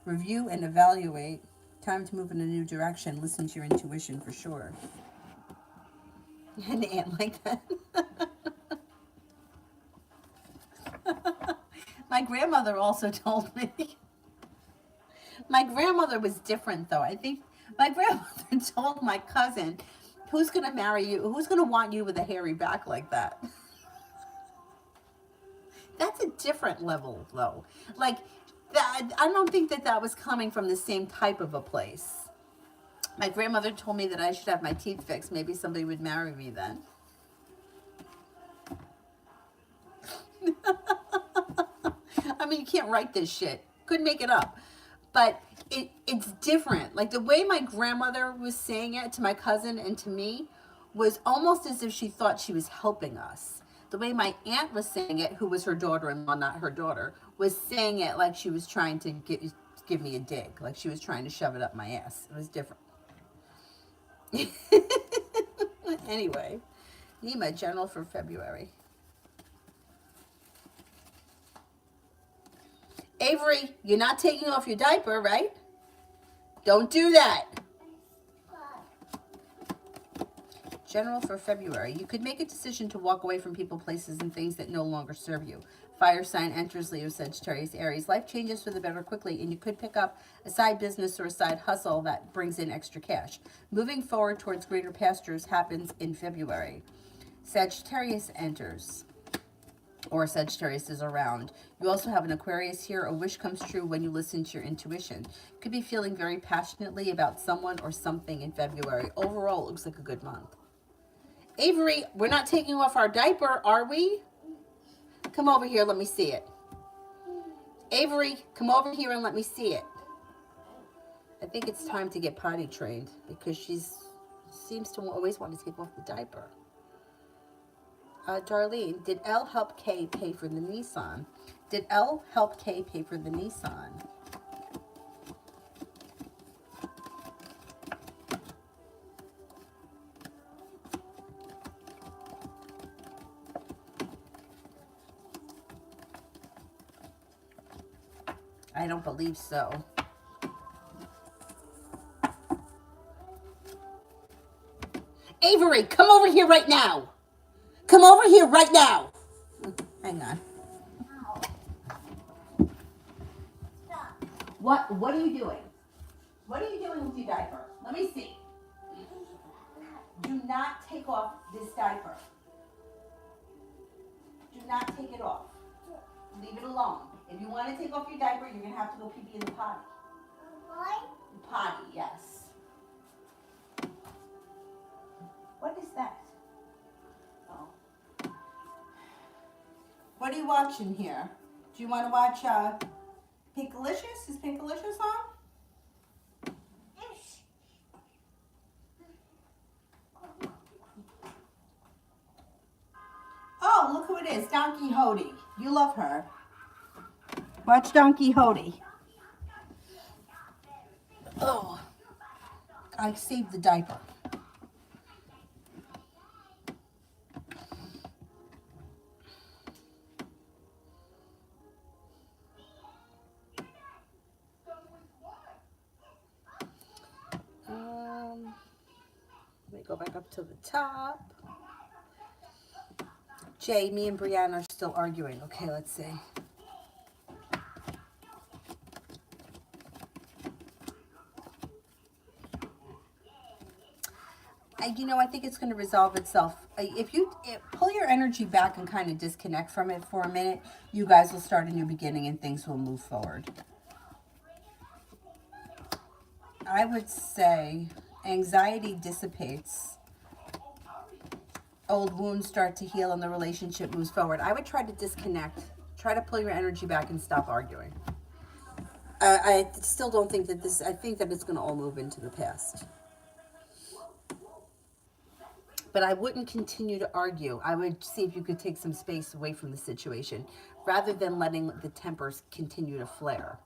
Review and evaluate. Time to move in a new direction. Listen to your intuition for sure. An ant like that. My grandmother also told me. My grandmother was different though. I think my grandmother told my cousin, who's going to marry you? Who's going to want you with a hairy back like that? That's a different level though. Like, I don't think that was coming from the same type of a place. My grandmother told me that I should have my teeth fixed. Maybe somebody would marry me then. I mean, you can't write this shit. Couldn't make it up. But it's different. Like the way my grandmother was saying it to my cousin and to me was almost as if she thought she was helping us. The way my aunt was saying it, who was her daughter-in-law, not her daughter, was saying it like she was trying to give me a dig, like she was trying to shove it up my ass. It was different. Anyway, Nima, general for February. Avery, you're not taking off your diaper, right? Don't do that. General for February. You could make a decision to walk away from people, places, and things that no longer serve you. Fire sign enters Leo, Sagittarius, Aries. Life changes for the better quickly, and you could pick up a side business or a side hustle that brings in extra cash. Moving forward towards greater pastures happens in February. Sagittarius enters, or Sagittarius is around. You also have an Aquarius here. A wish comes true when you listen to your intuition. You could be feeling very passionately about someone or something in February. Overall, it looks like a good month. Avery, we're not taking off our diaper, are we? Come over here, let me see it. Avery, come over here and let me see it. I think it's time to get potty trained because she seems to always want to take off the diaper. Darlene, did L help K pay for the Nissan? Did L help K pay for the Nissan? I don't believe so. Avery, come over here right now. Come over here right now. Hang on. What are you doing? What are you doing with your diaper? Let me see. Do not take off this diaper. Do not take it off. Leave it alone. If you want to take off your diaper, you're going to have to go pee in the potty. The potty, yes. What is that? Oh. What are you watching here? Do you want to watch Pinkalicious? Is Pinkalicious on? Oh, look who it is. Donkey Hody. You love her. Watch Donkey Hody. Oh, I saved the diaper. Let me go back up to the top. Jay, me and Brianna are still arguing. Okay, let's see. I think it's going to resolve itself. If you pull your energy back and kind of disconnect from it for a minute, you guys will start a new beginning and things will move forward. I would say anxiety dissipates, old wounds start to heal, and the relationship moves forward. I would try to disconnect, try to pull your energy back and stop arguing. I still don't think that I think that it's going to all move into the past. But I wouldn't continue to argue. I would see if you could take some space away from the situation rather than letting the tempers continue to flare.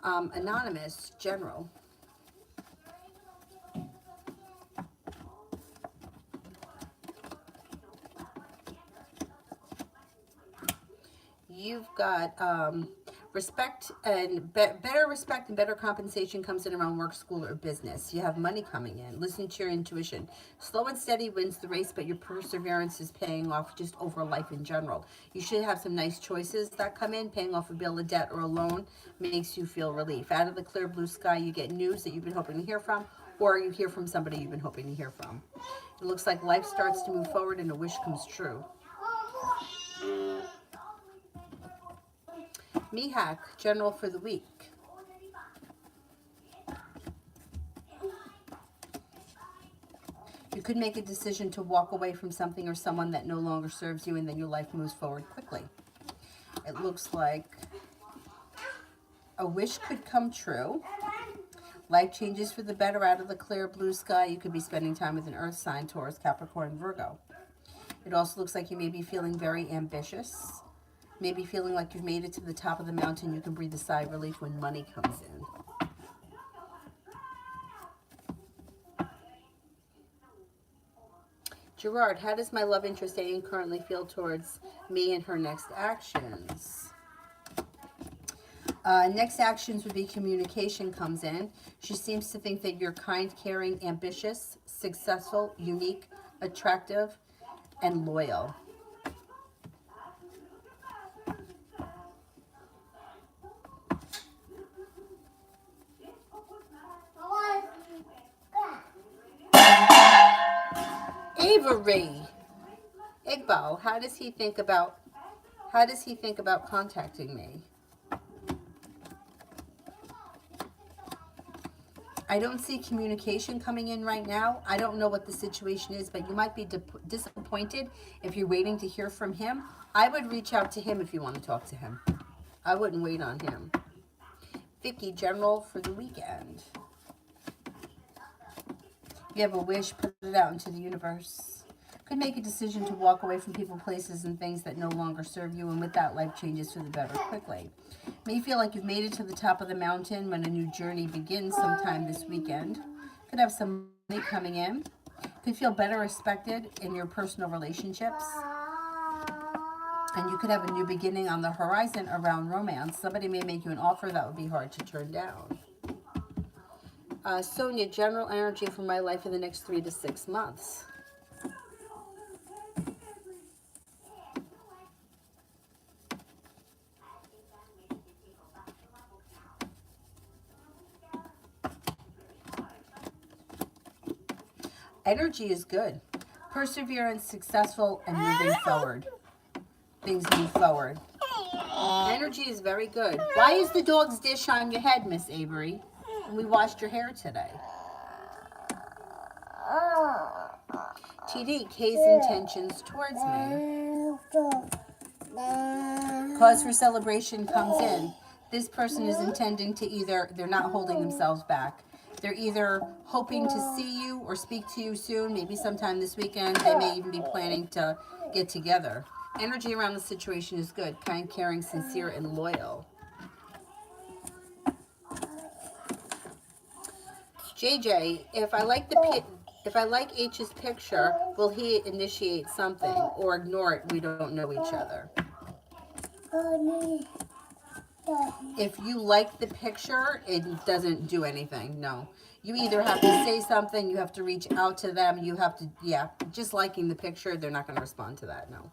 Anonymous, general. You've got respect and better respect and better compensation comes in around work, school, or business. You have money coming in. Listen to your intuition. Slow and steady wins the race, but your perseverance is paying off just over life in general. You should have some nice choices that come in. Paying off a bill, a debt, or a loan makes you feel relief. Out of the clear blue sky, you get news that you've been hoping to hear from, or you hear from somebody you've been hoping to hear from. It looks like life starts to move forward and a wish comes true. Mihak, general for the week. You could make a decision to walk away from something or someone that no longer serves you, and then your life moves forward quickly. It looks like a wish could come true. Life changes for the better out of the clear blue sky. You could be spending time with an earth sign, Taurus, Capricorn, Virgo. It also looks like you may be feeling very ambitious. Maybe feeling like you've made it to the top of the mountain. You can breathe a sigh of relief when money comes in. Gerard, how does my love interest Aiden currently feel towards me and her next actions? Next actions would be communication comes in. She seems to think that you're kind, caring, ambitious, successful, unique, attractive, and loyal. Avery, Iqbal, how does he think about contacting me? I don't see communication coming in right now. I don't know what the situation is, but you might be disappointed if you're waiting to hear from him. I would reach out to him if you want to talk to him. I wouldn't wait on him. Vicky, general for the weekend. You have a wish, put it out into the universe. Could make a decision to walk away from people, places, and things that no longer serve you, and with that, life changes for the better quickly. May feel like you've made it to the top of the mountain when a new journey begins sometime this weekend. Could have some money coming in. Could feel better respected in your personal relationships. And you could have a new beginning on the horizon around romance. Somebody may make you an offer that would be hard to turn down. Sonia, general energy for my life in the next 3 to 6 months. Energy is good. Perseverance, successful, and moving forward. Things move forward. Energy is very good. Why is the dog's dish on your head, Miss Avery? And we washed your hair today. TD, Kay's intentions towards me. Cause for celebration comes in. This person is intending to either, they're not holding themselves back. They're either hoping to see you or speak to you soon, maybe sometime this weekend. They may even be planning to get together. Energy around the situation is good. Kind, caring, sincere, and loyal. JJ, if I like H's picture, will he initiate something or ignore it? We don't know each other. If you like the picture, it doesn't do anything. No. You either have to say something, you have to reach out to them, you have to, yeah, just liking the picture, they're not going to respond to that, no.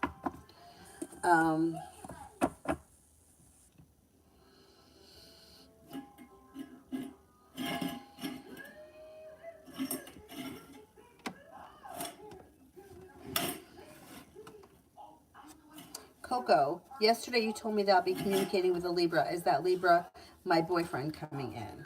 Coco, yesterday you told me that I'll be communicating with a Libra. Is that Libra my boyfriend coming in?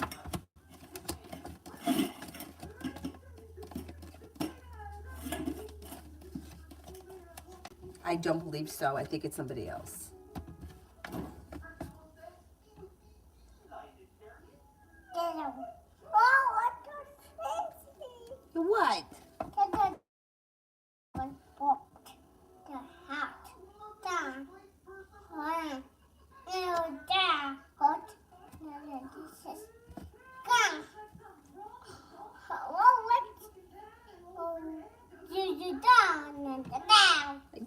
I don't believe so. I think it's somebody else. What?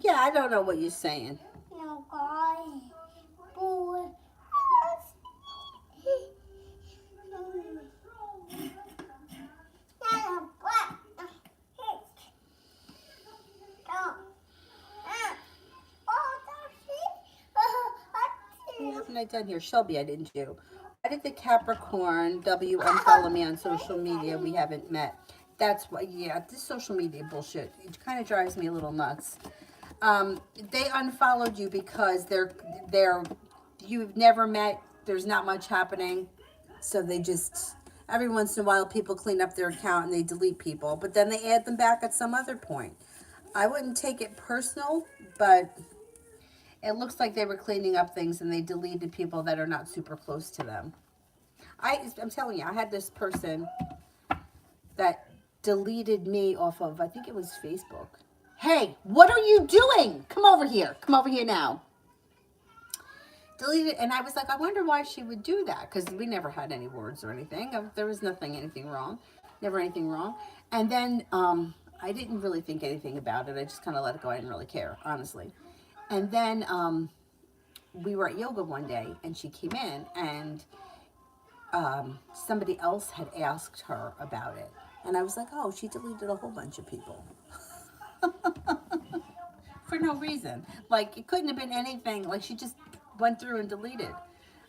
Yeah, I don't know what you're saying. What haven't I done here? Shelby, I didn't do. Why did the Capricorn W unfollow me on social media? We haven't met. That's why, yeah, this social media bullshit, it kind of drives me a little nuts. They unfollowed you because you've never met, there's not much happening, so they just, every once in a while people clean up their account and they delete people, but then they add them back at some other point. I wouldn't take it personal, but it looks like they were cleaning up things and they deleted people that are not super close to them. I'm telling you, I had this person that deleted me off of, I think it was Facebook. Hey, what are you doing? Come over here. Come over here now. Deleted, and I was like, I wonder why she would do that, because we never had any words or anything. There was anything wrong, never anything wrong. And then I didn't really think anything about it. I just kind of let it go. I didn't really care, honestly. And then we were at yoga one day, and she came in, and somebody else had asked her about it, and I was like, oh, she deleted a whole bunch of people. For no reason. Like, it couldn't have been anything. Like, she just went through and deleted.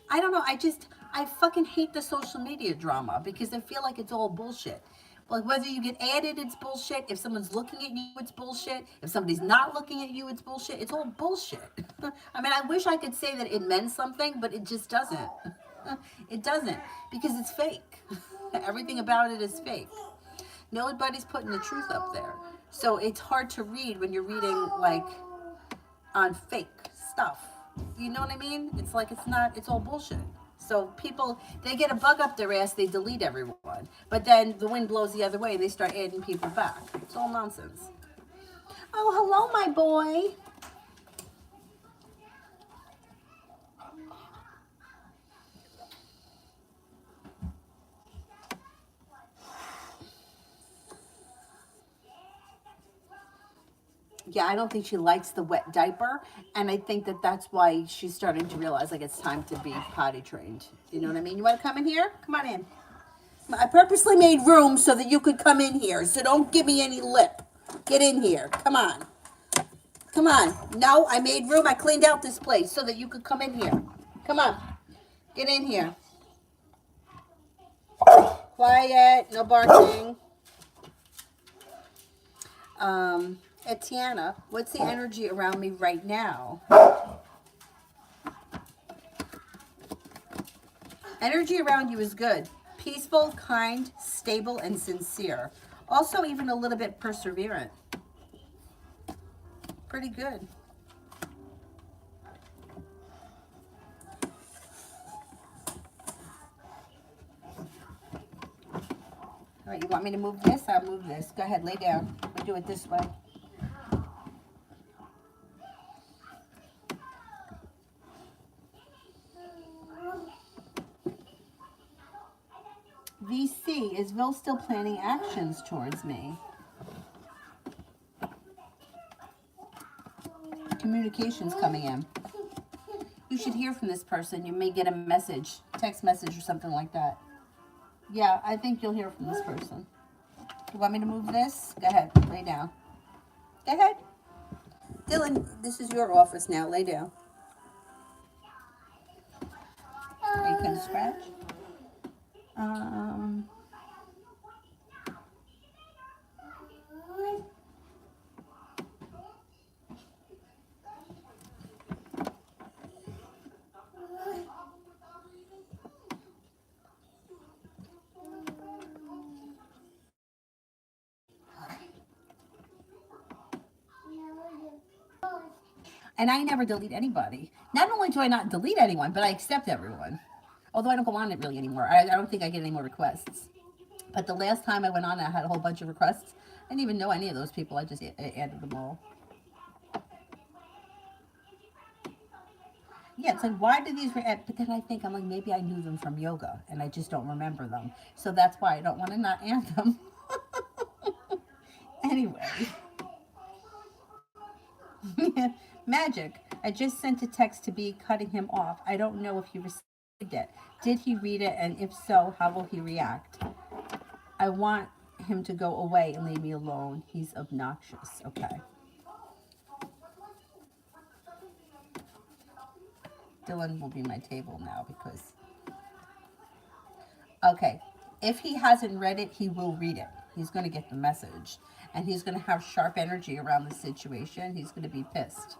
I don't know. I fucking hate the social media drama because I feel like it's all bullshit. Like, whether you get added, it's bullshit. If someone's looking at you, it's bullshit. If somebody's not looking at you, it's bullshit. It's all bullshit. I mean, I wish I could say that it meant something, but it just doesn't. It doesn't, because it's fake. Everything about it is fake. Nobody's putting the truth up there. So it's hard to read when you're reading, like, on fake stuff. You know what I mean? It's like, it's all bullshit. So people, they get a bug up their ass, they delete everyone. But then the wind blows the other way and they start adding people back. It's all nonsense. Oh, hello, my boy. Yeah, I don't think she likes the wet diaper, and I think that that's why she's starting to realize, like, it's time to be potty trained. You know what I mean? You want to come in here? Come on in. I purposely made room so that you could come in here, so don't give me any lip. Get in here. Come on. Come on. No, I made room. I cleaned out this place so that you could come in here. Come on. Get in here. Quiet. No barking. Etiana, what's the energy around me right now? Energy around you is good. Peaceful, kind, stable, and sincere. Also, even a little bit perseverant. Pretty good. All right, you want me to move this? I'll move this. Go ahead, lay down. We'll do it this way. VC, is Will still planning actions towards me? Communications coming in. You should hear from this person. You may get a message, text message or something like that. Yeah, I think you'll hear from this person. You want me to move this? Go ahead, lay down. Go ahead. Dylan, this is your office now. Lay down. Are you going to scratch? And I never delete anybody. Not only do I not delete anyone, but I accept everyone. Although I don't go on it really anymore. I don't think I get any more requests. But the last time I went on, I had a whole bunch of requests. I didn't even know any of those people. I just added them all. Yeah, it's like, why do these? But then I think, I'm like, maybe I knew them from yoga, and I just don't remember them. So that's why I don't want to not add them. Anyway. Magic. I just sent a text to B cutting him off. I don't know if he received it. Did he read it? And if so, how will he react? I want him to go away and leave me alone. He's obnoxious. Okay. Dylan will be my table now because... Okay. If he hasn't read it, he will read it. He's going to get the message. And he's going to have sharp energy around the situation. He's going to be pissed.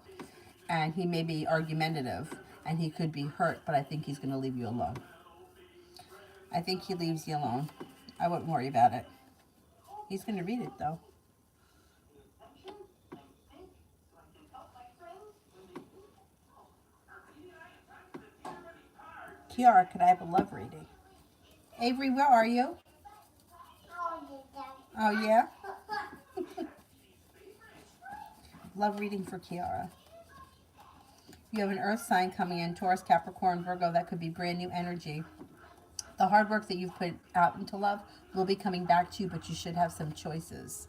And he may be argumentative. And he could be hurt. But I think he's going to leave you alone. I think he leaves you alone. I wouldn't worry about it. He's going to read it, though. Kiara, could I have a love reading? Avery, where are you? Oh, yeah? Love reading for Kiara. You have an earth sign coming in, Taurus, Capricorn, Virgo. That could be brand new energy. The hard work that you've put out into love will be coming back to you, but you should have some choices.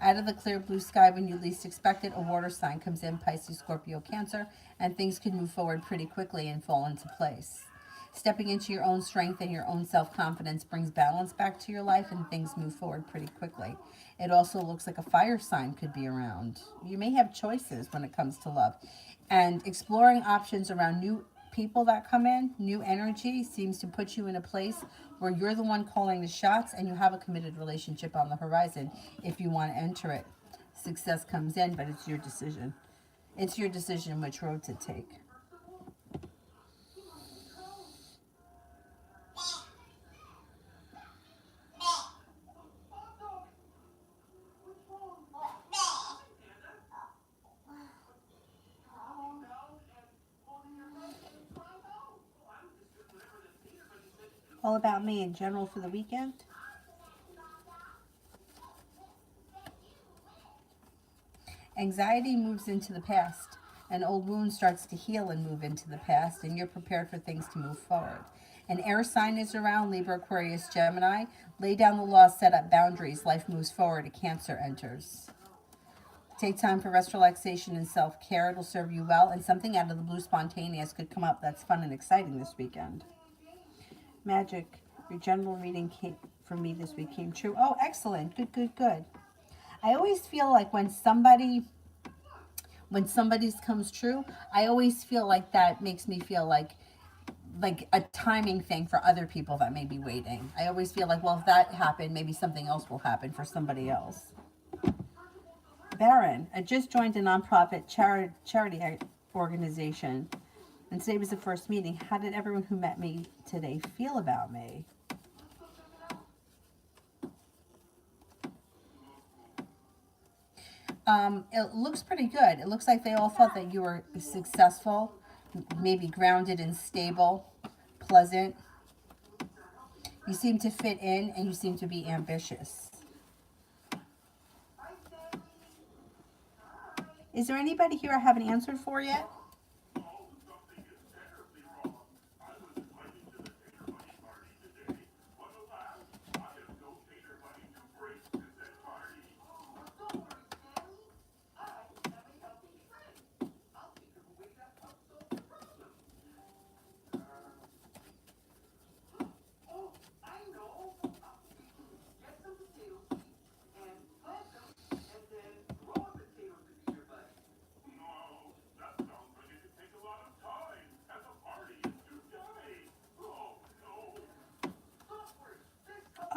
Out of the clear blue sky when you least expect it, a water sign comes in, Pisces, Scorpio, Cancer, and things can move forward pretty quickly and fall into place. Stepping into your own strength and your own self-confidence brings balance back to your life, and things move forward pretty quickly. It also looks like a fire sign could be around. You may have choices when it comes to love. And exploring options around new people that come in, new energy, seems to put you in a place where you're the one calling the shots and you have a committed relationship on the horizon if you want to enter it. Success comes in, but it's your decision. It's your decision which road to take. All about me in general for the weekend. Anxiety moves into the past. An old wound starts to heal and move into the past, and you're prepared for things to move forward. An air sign is around, Libra, Aquarius, Gemini. Lay down the law, set up boundaries. Life moves forward. A Cancer enters. Take time for rest, relaxation, and self-care. It'll serve you well, and something out of the blue spontaneous could come up that's fun and exciting this weekend. Magic, your general reading for me this week came true. Oh, excellent. Good, good, good. I always feel like when somebody's comes true, I always feel like that makes me feel like a timing thing for other people that may be waiting. I always feel like, well, if that happened, maybe something else will happen for somebody else. Baron, I just joined a nonprofit charity organization, and today was the first meeting. How did everyone who met me today feel about me? It looks pretty good. It looks like they all thought that you were successful, maybe grounded and stable, pleasant. You seem to fit in, and you seem to be ambitious. Is there anybody here I haven't answered for yet?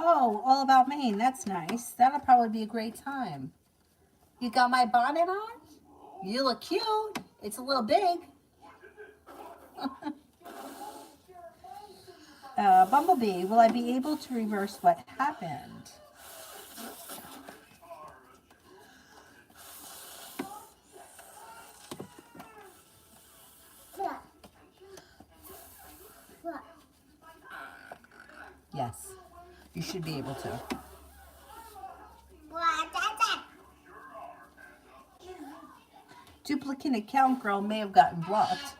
Oh, all about Maine. That's nice. That'll probably be a great time. You got my bonnet on? You look cute. It's a little big. Bumblebee, will I be able to reverse what happened? Yes, you should be able to. Duplicate account girl may have gotten blocked.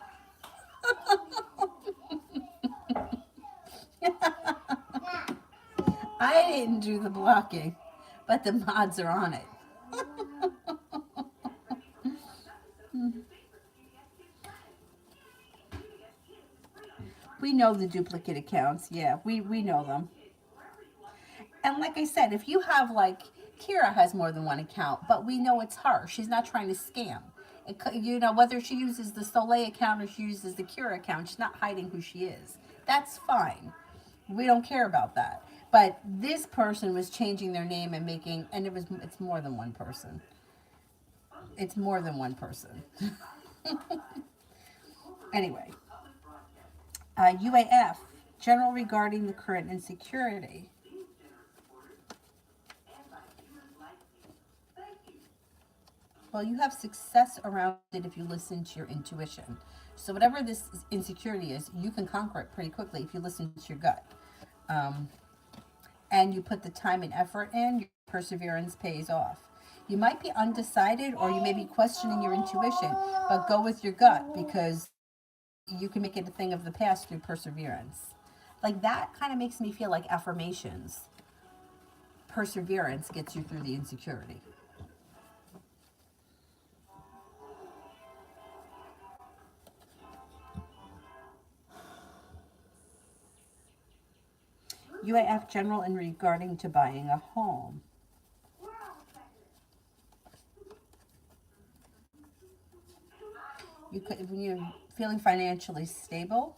I didn't do the blocking, but the mods are on it. We know the duplicate accounts. Yeah, we know them. And like I said, if you have Kira has more than one account, but we know it's her. She's not trying to scam. Whether she uses the Soleil account or she uses the Kira account, she's not hiding who she is. That's fine. We don't care about that. But this person was changing their name and it's more than one person. It's more than one person. Anyway, UAF, general regarding the current insecurity. Well, you have success around it if you listen to your intuition. So whatever this insecurity is, you can conquer it pretty quickly if you listen to your gut. And you put the time and effort in, your perseverance pays off. You might be undecided or you may be questioning your intuition, but go with your gut because you can make it a thing of the past through perseverance. Like that kind of makes me feel like affirmations. Perseverance gets you through the insecurity. UAF general in regarding to buying a home. You could, when you're feeling financially stable,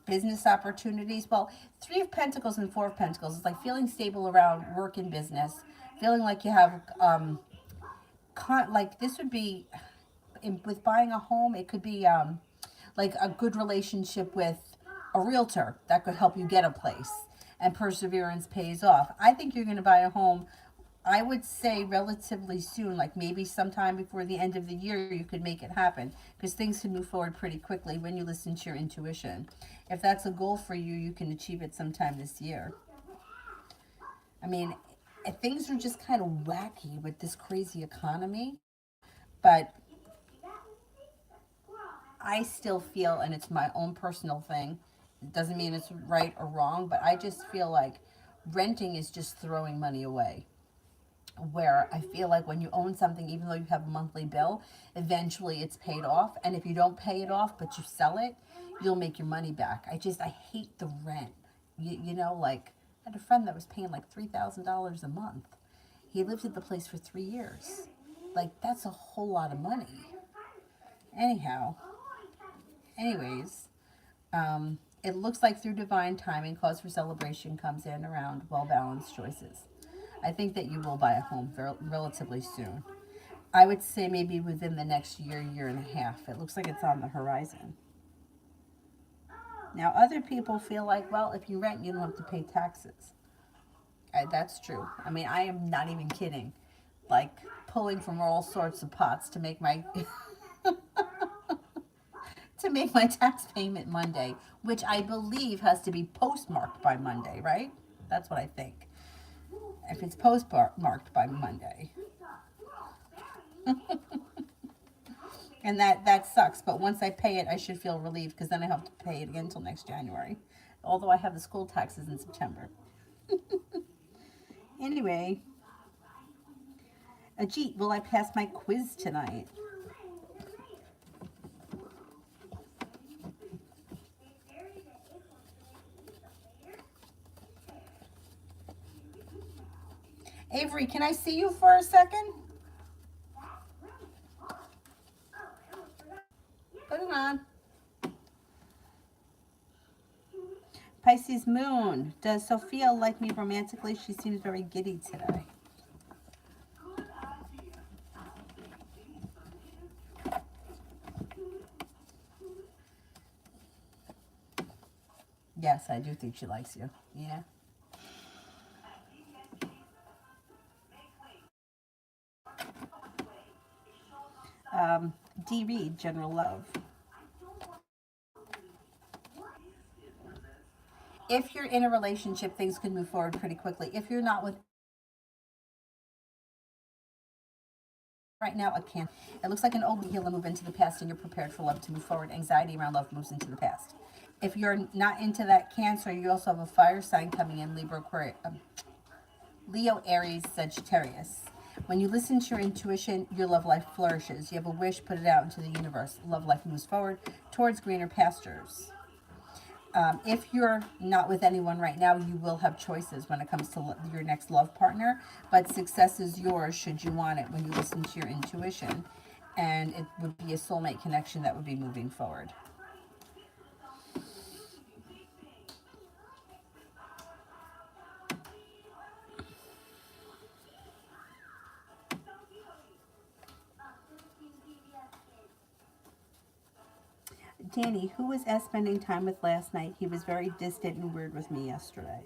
business opportunities. Well, Three of Pentacles and Four of Pentacles is like feeling stable around work and business, feeling like you have, like this would be, with buying a home, it could be like a good relationship with a realtor that could help you get a place, and perseverance pays off. I think you're going to buy a home, I would say relatively soon, like maybe sometime before the end of the year, you could make it happen because things can move forward pretty quickly when you listen to your intuition. If that's a goal for you, you can achieve it sometime this year. I mean, things are just kind of wacky with this crazy economy, but I still feel, and it's my own personal thing, it doesn't mean it's right or wrong, but I just feel like renting is just throwing money away. Where I feel like when you own something, even though you have a monthly bill, eventually it's paid off. And if you don't pay it off, but you sell it, you'll make your money back. I hate the rent. Like I had a friend that was paying like $3,000 a month. He lived at the place for 3 years. Like that's a whole lot of money. Anyhow, anyways, it looks like through divine timing, cause for celebration comes in around well balanced choices. I think that you will buy a home relatively soon. I would say maybe within the next year, year and a half. It looks like it's on the horizon. Now, other people feel like, well, if you rent, you don't have to pay taxes. That's true. I mean, I am not even kidding. Like pulling from all sorts of pots to make my to make my tax payment Monday, which I believe has to be postmarked by Monday, right? That's what I think. If it's postmarked by Monday. And that sucks, but once I pay it, I should feel relieved because then I have to pay it again until next January. Although I have the school taxes in September. Anyway, Ajit, will I pass my quiz tonight? Avery, can I see you for a second? Put it on. Pisces moon. Does Sophia like me romantically? She seems very giddy today. Yes, I do think she likes you. Yeah. D. Reed, general love. If you're in a relationship, things can move forward pretty quickly. If you're not with right now, a can. It looks like an old heal will move into the past and you're prepared for love to move forward. Anxiety around love moves into the past. If you're not into that Cancer, you also have a fire sign coming in, Leo, Aries, Sagittarius. When you listen to your intuition, your love life flourishes. You have a wish, put it out into the universe. Love life moves forward towards greener pastures. If you're not with anyone right now, you will have choices when it comes to your next love partner, but success is yours should you want it when you listen to your intuition, and it would be a soulmate connection that would be moving forward. Danny, who was S spending time with last night? He was very distant and weird with me yesterday.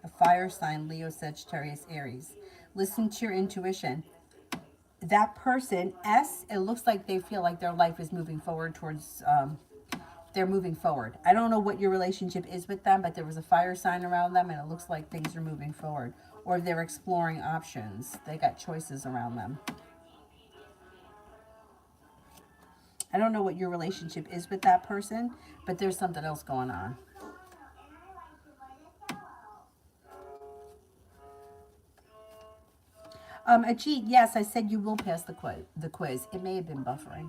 A fire sign, Leo, Sagittarius, Aries. Listen to your intuition. That person, S, it looks like they feel like their life is moving forward towards they're moving forward. I don't know what your relationship is with them, but there was a fire sign around them, and it looks like things are moving forward. Or they're exploring options. They got choices around them. I don't know what your relationship is with that person, but there's something else going on. Ajit, yes, I said you will pass the quiz. It may have been buffering.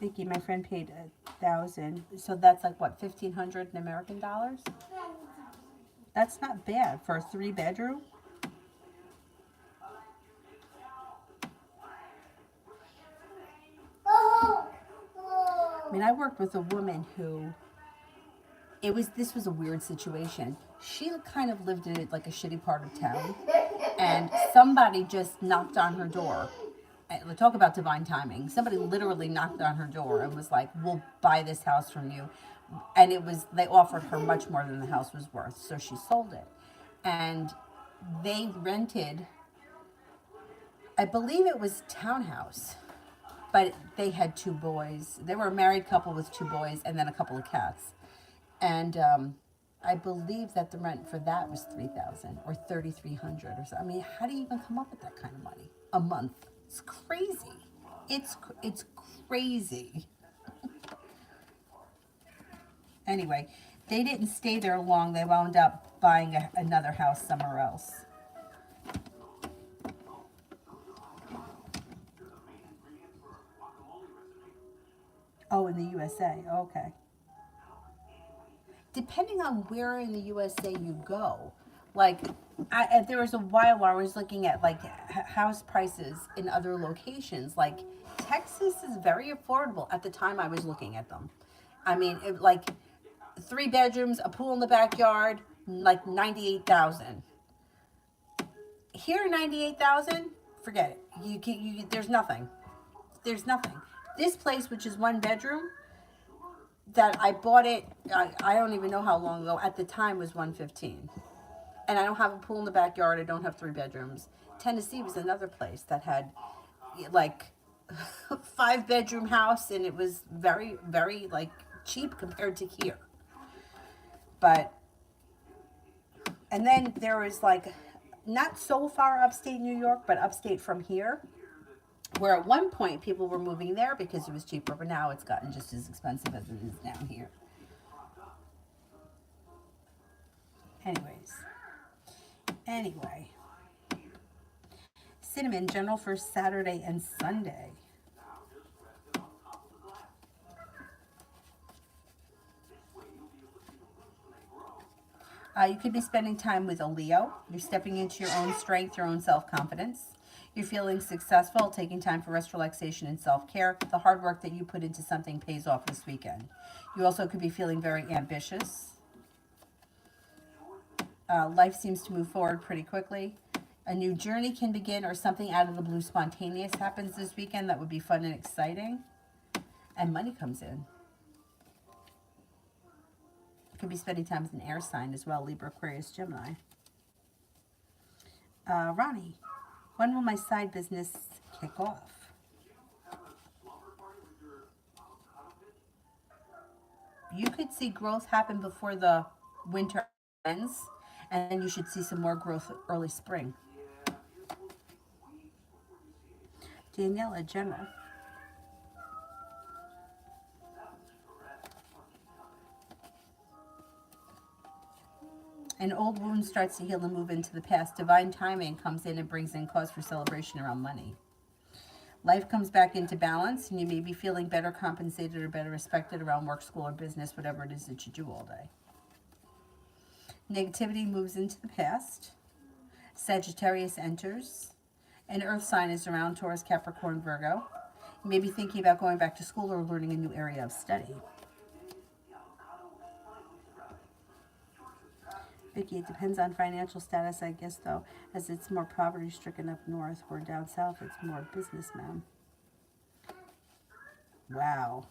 Vicky, my friend paid 1,000, so that's like what, 1,500 in American dollars? That's not bad for a 3 bedroom. I mean, I worked with a woman who this was a weird situation. She kind of lived in like a shitty part of town, and somebody just knocked on her door. And talk about divine timing. Somebody literally knocked on her door and was like, "We'll buy this house from you," and they offered her much more than the house was worth, so she sold it, and they rented. I believe it was townhouse, but they had 2 boys. They were a married couple with 2 boys and then a couple of cats. And I believe that the rent for that was 3,000 or 3,300 or so. I mean, how do you even come up with that kind of money a month? It's crazy. It's crazy. Anyway, they didn't stay there long. They wound up buying another house somewhere else. Oh, in the USA. Okay. Depending on where in the USA you go, like there was a while where I was looking at like house prices in other locations. Like Texas is very affordable at the time I was looking at them. I mean, like 3 bedrooms, a pool in the backyard, like 98,000. Here, 98,000, forget it. There's nothing. There's nothing. This place, which is 1 bedroom, that I bought it, I don't even know how long ago, at the time was 115. And I don't have a pool in the backyard. I don't have 3 bedrooms. Tennessee was another place that had like 5 bedroom house, and it was very, very like cheap compared to here. But, and then there was like, not so far upstate New York, but upstate from here, where at one point people were moving there because it was cheaper, but now it's gotten just as expensive as it is down here. Anyway, cinnamon general for Saturday and Sunday. You could be spending time with a Leo. You're stepping into your own strength, your own self-confidence. You're feeling successful, taking time for rest, relaxation, and self-care. The hard work that you put into something pays off this weekend. You also could be feeling very ambitious. Life seems to move forward pretty quickly. A new journey can begin, or something out of the blue spontaneous happens this weekend that would be fun and exciting. And money comes in. You could be spending time with an air sign as well, Libra, Aquarius, Gemini. Ronnie, when will my side business kick off? You could see growth happen before the winter ends, and then you should see some more growth early spring. Daniela, general. An old wound starts to heal and move into the past. Divine timing comes in and brings in cause for celebration around money. Life comes back into balance, and you may be feeling better compensated or better respected around work, school, or business, whatever it is that you do all day. Negativity moves into the past. Sagittarius enters. An earth sign is around, Taurus, Capricorn, Virgo. You may be thinking about going back to school or learning a new area of study. Vicky, it depends on financial status, I guess, though, as it's more poverty-stricken up north, or down south, it's more businessmen. Wow.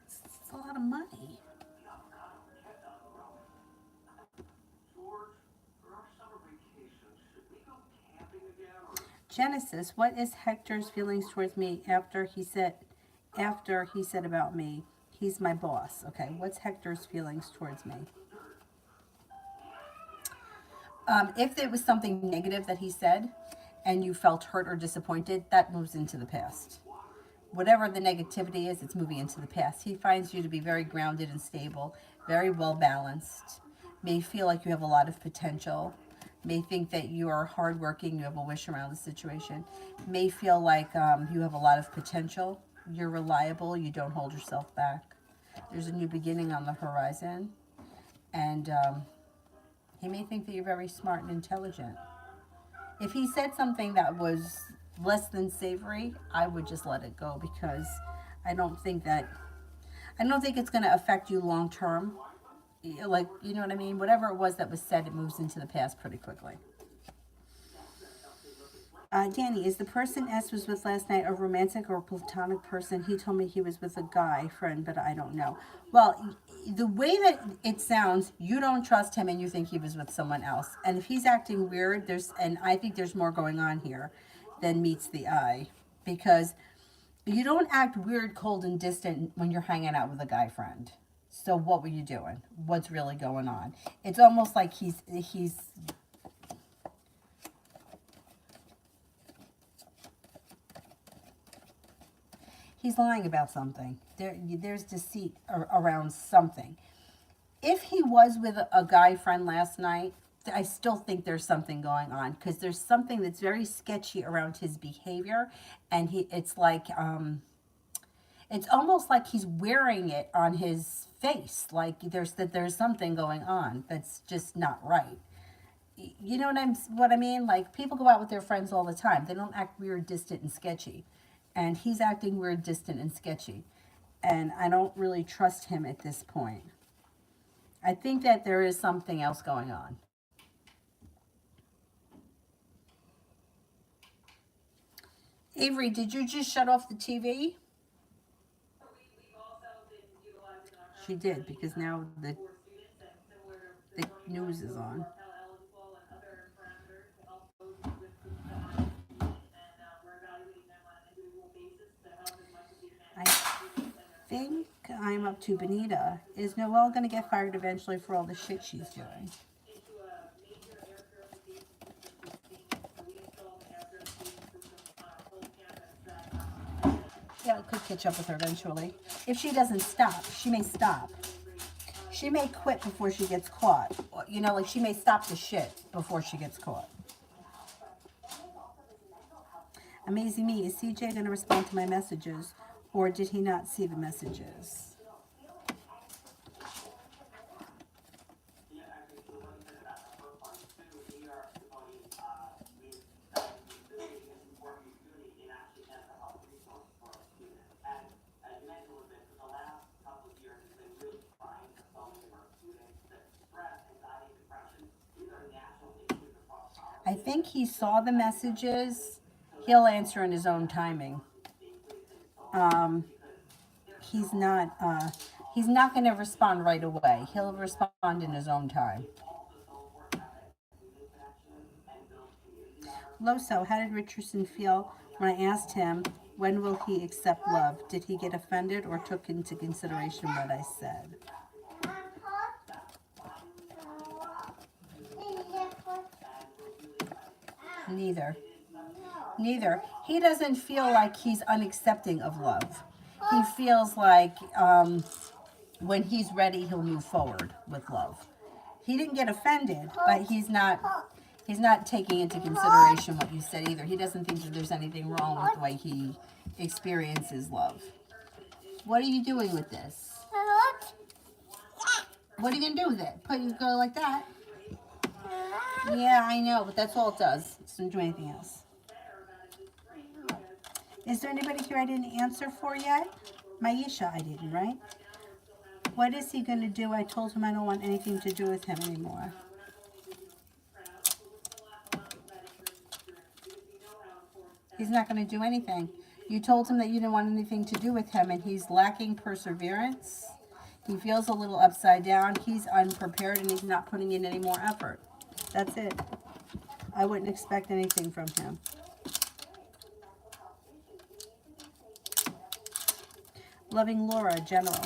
It's a lot of money. Genesis, what is Hector's feelings towards me after he said about me, he's my boss? Okay, what's Hector's feelings towards me? If there was something negative that he said and you felt hurt or disappointed, that moves into the past. Whatever the negativity is, it's moving into the past. He finds you to be very grounded and stable, very well balanced, may feel like you have a lot of potential, may think that you are hardworking, you have a wish around the situation, may feel like you have a lot of potential, you're reliable, you don't hold yourself back. There's a new beginning on the horizon, and he may think that you're very smart and intelligent. If he said something that was less than savory, I would just let it go because I don't think that I don't think it's going to affect you long term. Like, you know what I mean? Whatever it was that was said, it moves into the past pretty quickly. Danny, is the person S was with last night a romantic or platonic person? He told me he was with a guy friend, but I don't know. Well, the way that it sounds, you don't trust him and you think he was with someone else. And if he's acting weird, and I think there's more going on here than meets the eye, because you don't act weird, cold, and distant when you're hanging out with a guy friend. So what were you doing? What's really going on? It's almost like he's lying about something. There's deceit around something. If he was with a guy friend last night, I still think there's something going on because there's something that's very sketchy around his behavior, and it's almost like he's wearing it on his face, like there's something going on that's just not right. You know what I mean? Like, people go out with their friends all the time. They don't act weird, distant, and sketchy. And he's acting weird, distant, and sketchy. And I don't really trust him at this point. I think that there is something else going on. Avery, did you just shut off the TV? She did, because now the news is on. I think I'm up to Benita. Is Noelle going to get fired eventually for all the shit she's doing? Yeah, it could catch up with her eventually. If she doesn't stop, she may stop. She may quit before she gets caught. You know, like, she may stop the shit before she gets caught. Amazing me, is CJ going to respond to my messages, or did he not see the messages? I think he saw the messages. He'll answer in his own timing. Um, he's not. He's not going to respond right away. He'll respond in his own time. Loso, how did Richardson feel when I asked him when will he accept love? Did he get offended or took into consideration what I said? Neither. Neither. He doesn't feel like he's unaccepting of love. He feels like when he's ready, he'll move forward with love. He didn't get offended, but he's not taking into consideration what you said either. He doesn't think that there's anything wrong with the way he experiences love. What are you doing with this? What are you going to do with it? Put you go like that? Yeah, I know, but that's all it does. It doesn't do anything else. Is there anybody here I didn't answer for yet? Maisha, I didn't, right? What is he going to do? I told him I don't want anything to do with him anymore. He's not going to do anything. You told him that you didn't want anything to do with him, and he's lacking perseverance. He feels a little upside down. He's unprepared, and he's not putting in any more effort. That's it. I wouldn't expect anything from him. Loving Laura, general.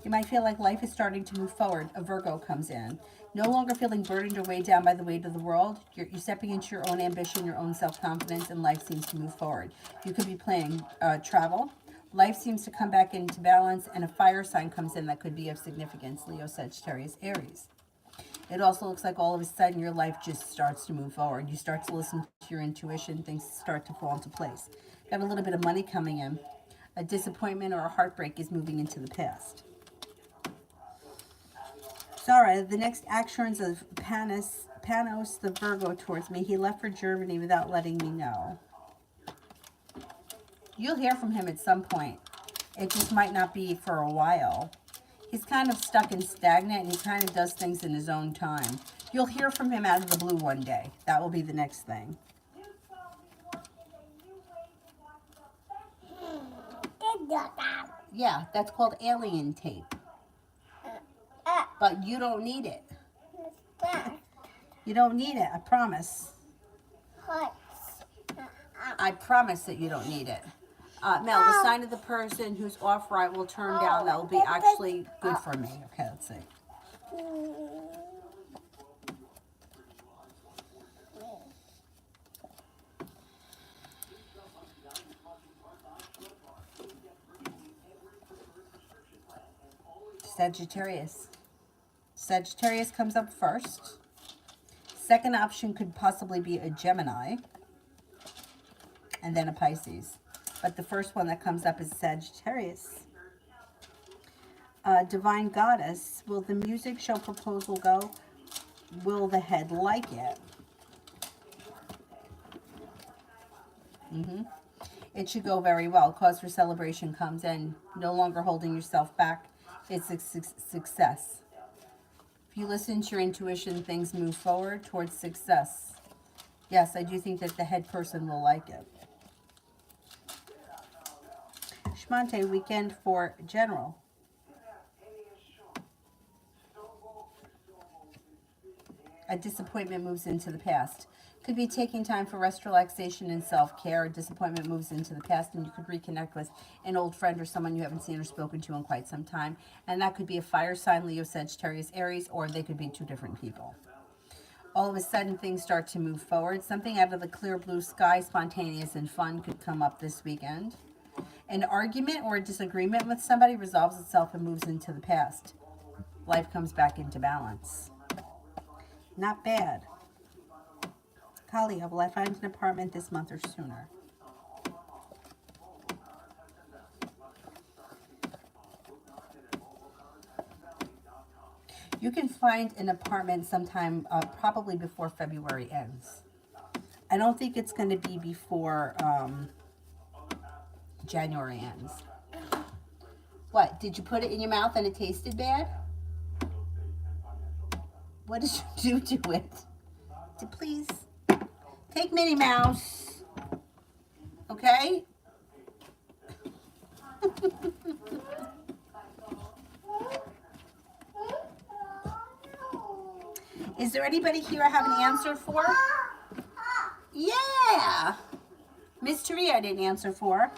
You might feel like life is starting to move forward. A Virgo comes in. No longer feeling burdened or weighed down by the weight of the world. You're stepping into your own ambition, your own self-confidence, and life seems to move forward. You could be planning travel. Life seems to come back into balance, and a fire sign comes in that could be of significance. Leo, Sagittarius, Aries. It also looks like all of a sudden your life just starts to move forward. You start to listen to your intuition. Things start to fall into place. You have a little bit of money coming in. A disappointment or a heartbreak is moving into the past. Zara, the next actions of Panos the Virgo towards me. He left for Germany without letting me know. You'll hear from him at some point. It just might not be for a while. He's kind of stuck and stagnant, and he kind of does things in his own time. You'll hear from him out of the blue one day. That will be the next thing. Yeah, that's called alien tape. But you don't need it. You don't need it, I promise. I promise that you don't need it. Mel, the sign of the person who's off right will turn down. That will be actually good for me. Okay, let's see. Sagittarius. Sagittarius comes up first. Second option could possibly be a Gemini. And then a Pisces. But the first one that comes up is Sagittarius. Divine Goddess. Will the music show proposal go? Will the head like it? It should go very well. Cause for celebration comes in. No longer holding yourself back. It's a success. If you listen to your intuition, things move forward towards success. Yes, I do think that the head person will like it. Shmante, weekend for general. A disappointment moves into the past. Could be taking time for rest, relaxation, and self-care. A disappointment moves into the past, and you could reconnect with an old friend or someone you haven't seen or spoken to in quite some time. And that could be a fire sign, Leo, Sagittarius, Aries, or they could be two different people. All of a sudden, things start to move forward. Something out of the clear blue sky, spontaneous and fun, could come up this weekend. An argument or a disagreement with somebody resolves itself and moves into the past. Life comes back into balance. Not bad. Kalia, will I find an apartment this month or sooner? You can find an apartment sometime probably before February ends. I don't think it's going to be before January ends. What? Did you put it in your mouth and it tasted bad? What did you do to it? Please take Minnie Mouse. Okay? Is there anybody here I have an answer for? Yeah. Mystery I didn't answer for.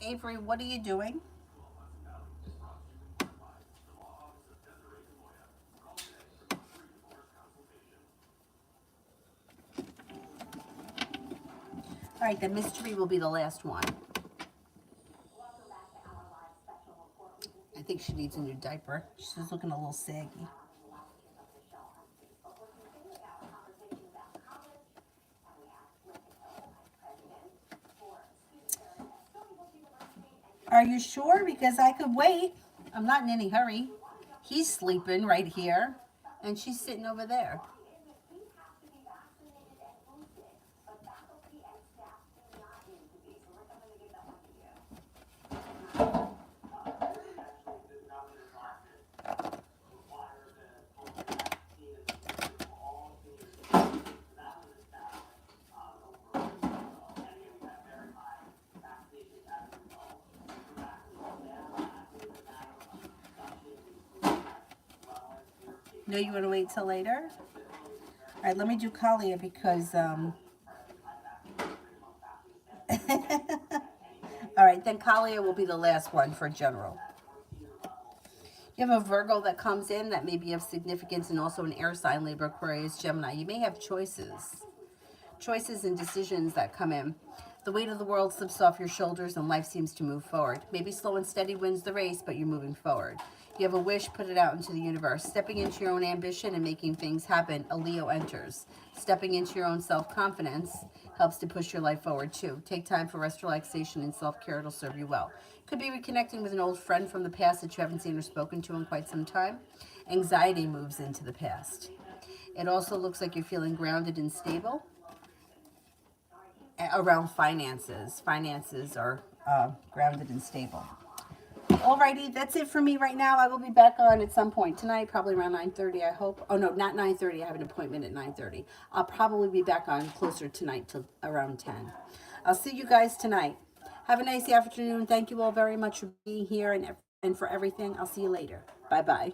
Avery, what are you doing? All right, the mystery will be the last one. I think she needs a new diaper. She's looking a little saggy. Are you sure? Because I could wait. I'm not in any hurry. He's sleeping right here, and she's sitting over there. No, you want to wait till later? All right, let me do Kalia because, all right, then Kalia will be the last one for general. You have a Virgo that comes in that may be of significance, and also an air sign, Libra, Aquarius, Gemini. You may have choices and decisions that come in. The weight of the world slips off your shoulders and life seems to move forward. Maybe slow and steady wins the race, but you're moving forward. You have a wish, put it out into the universe. Stepping into your own ambition and making things happen, a Leo enters. Stepping into your own self-confidence helps to push your life forward too. Take time for rest, relaxation, and self-care. It'll serve you well. Could be reconnecting with an old friend from the past that you haven't seen or spoken to in quite some time. Anxiety moves into the past. It also looks like you're feeling grounded and stable around finances. Finances are grounded and stable. Alrighty, that's it for me right now. I will be back on at some point tonight, probably around 9:30, I hope. Oh, no, not 9:30. I have an appointment at 9:30. I'll probably be back on closer tonight to around 10. I'll see you guys tonight. Have a nice afternoon. Thank you all very much for being here and for everything. I'll see you later. Bye-bye.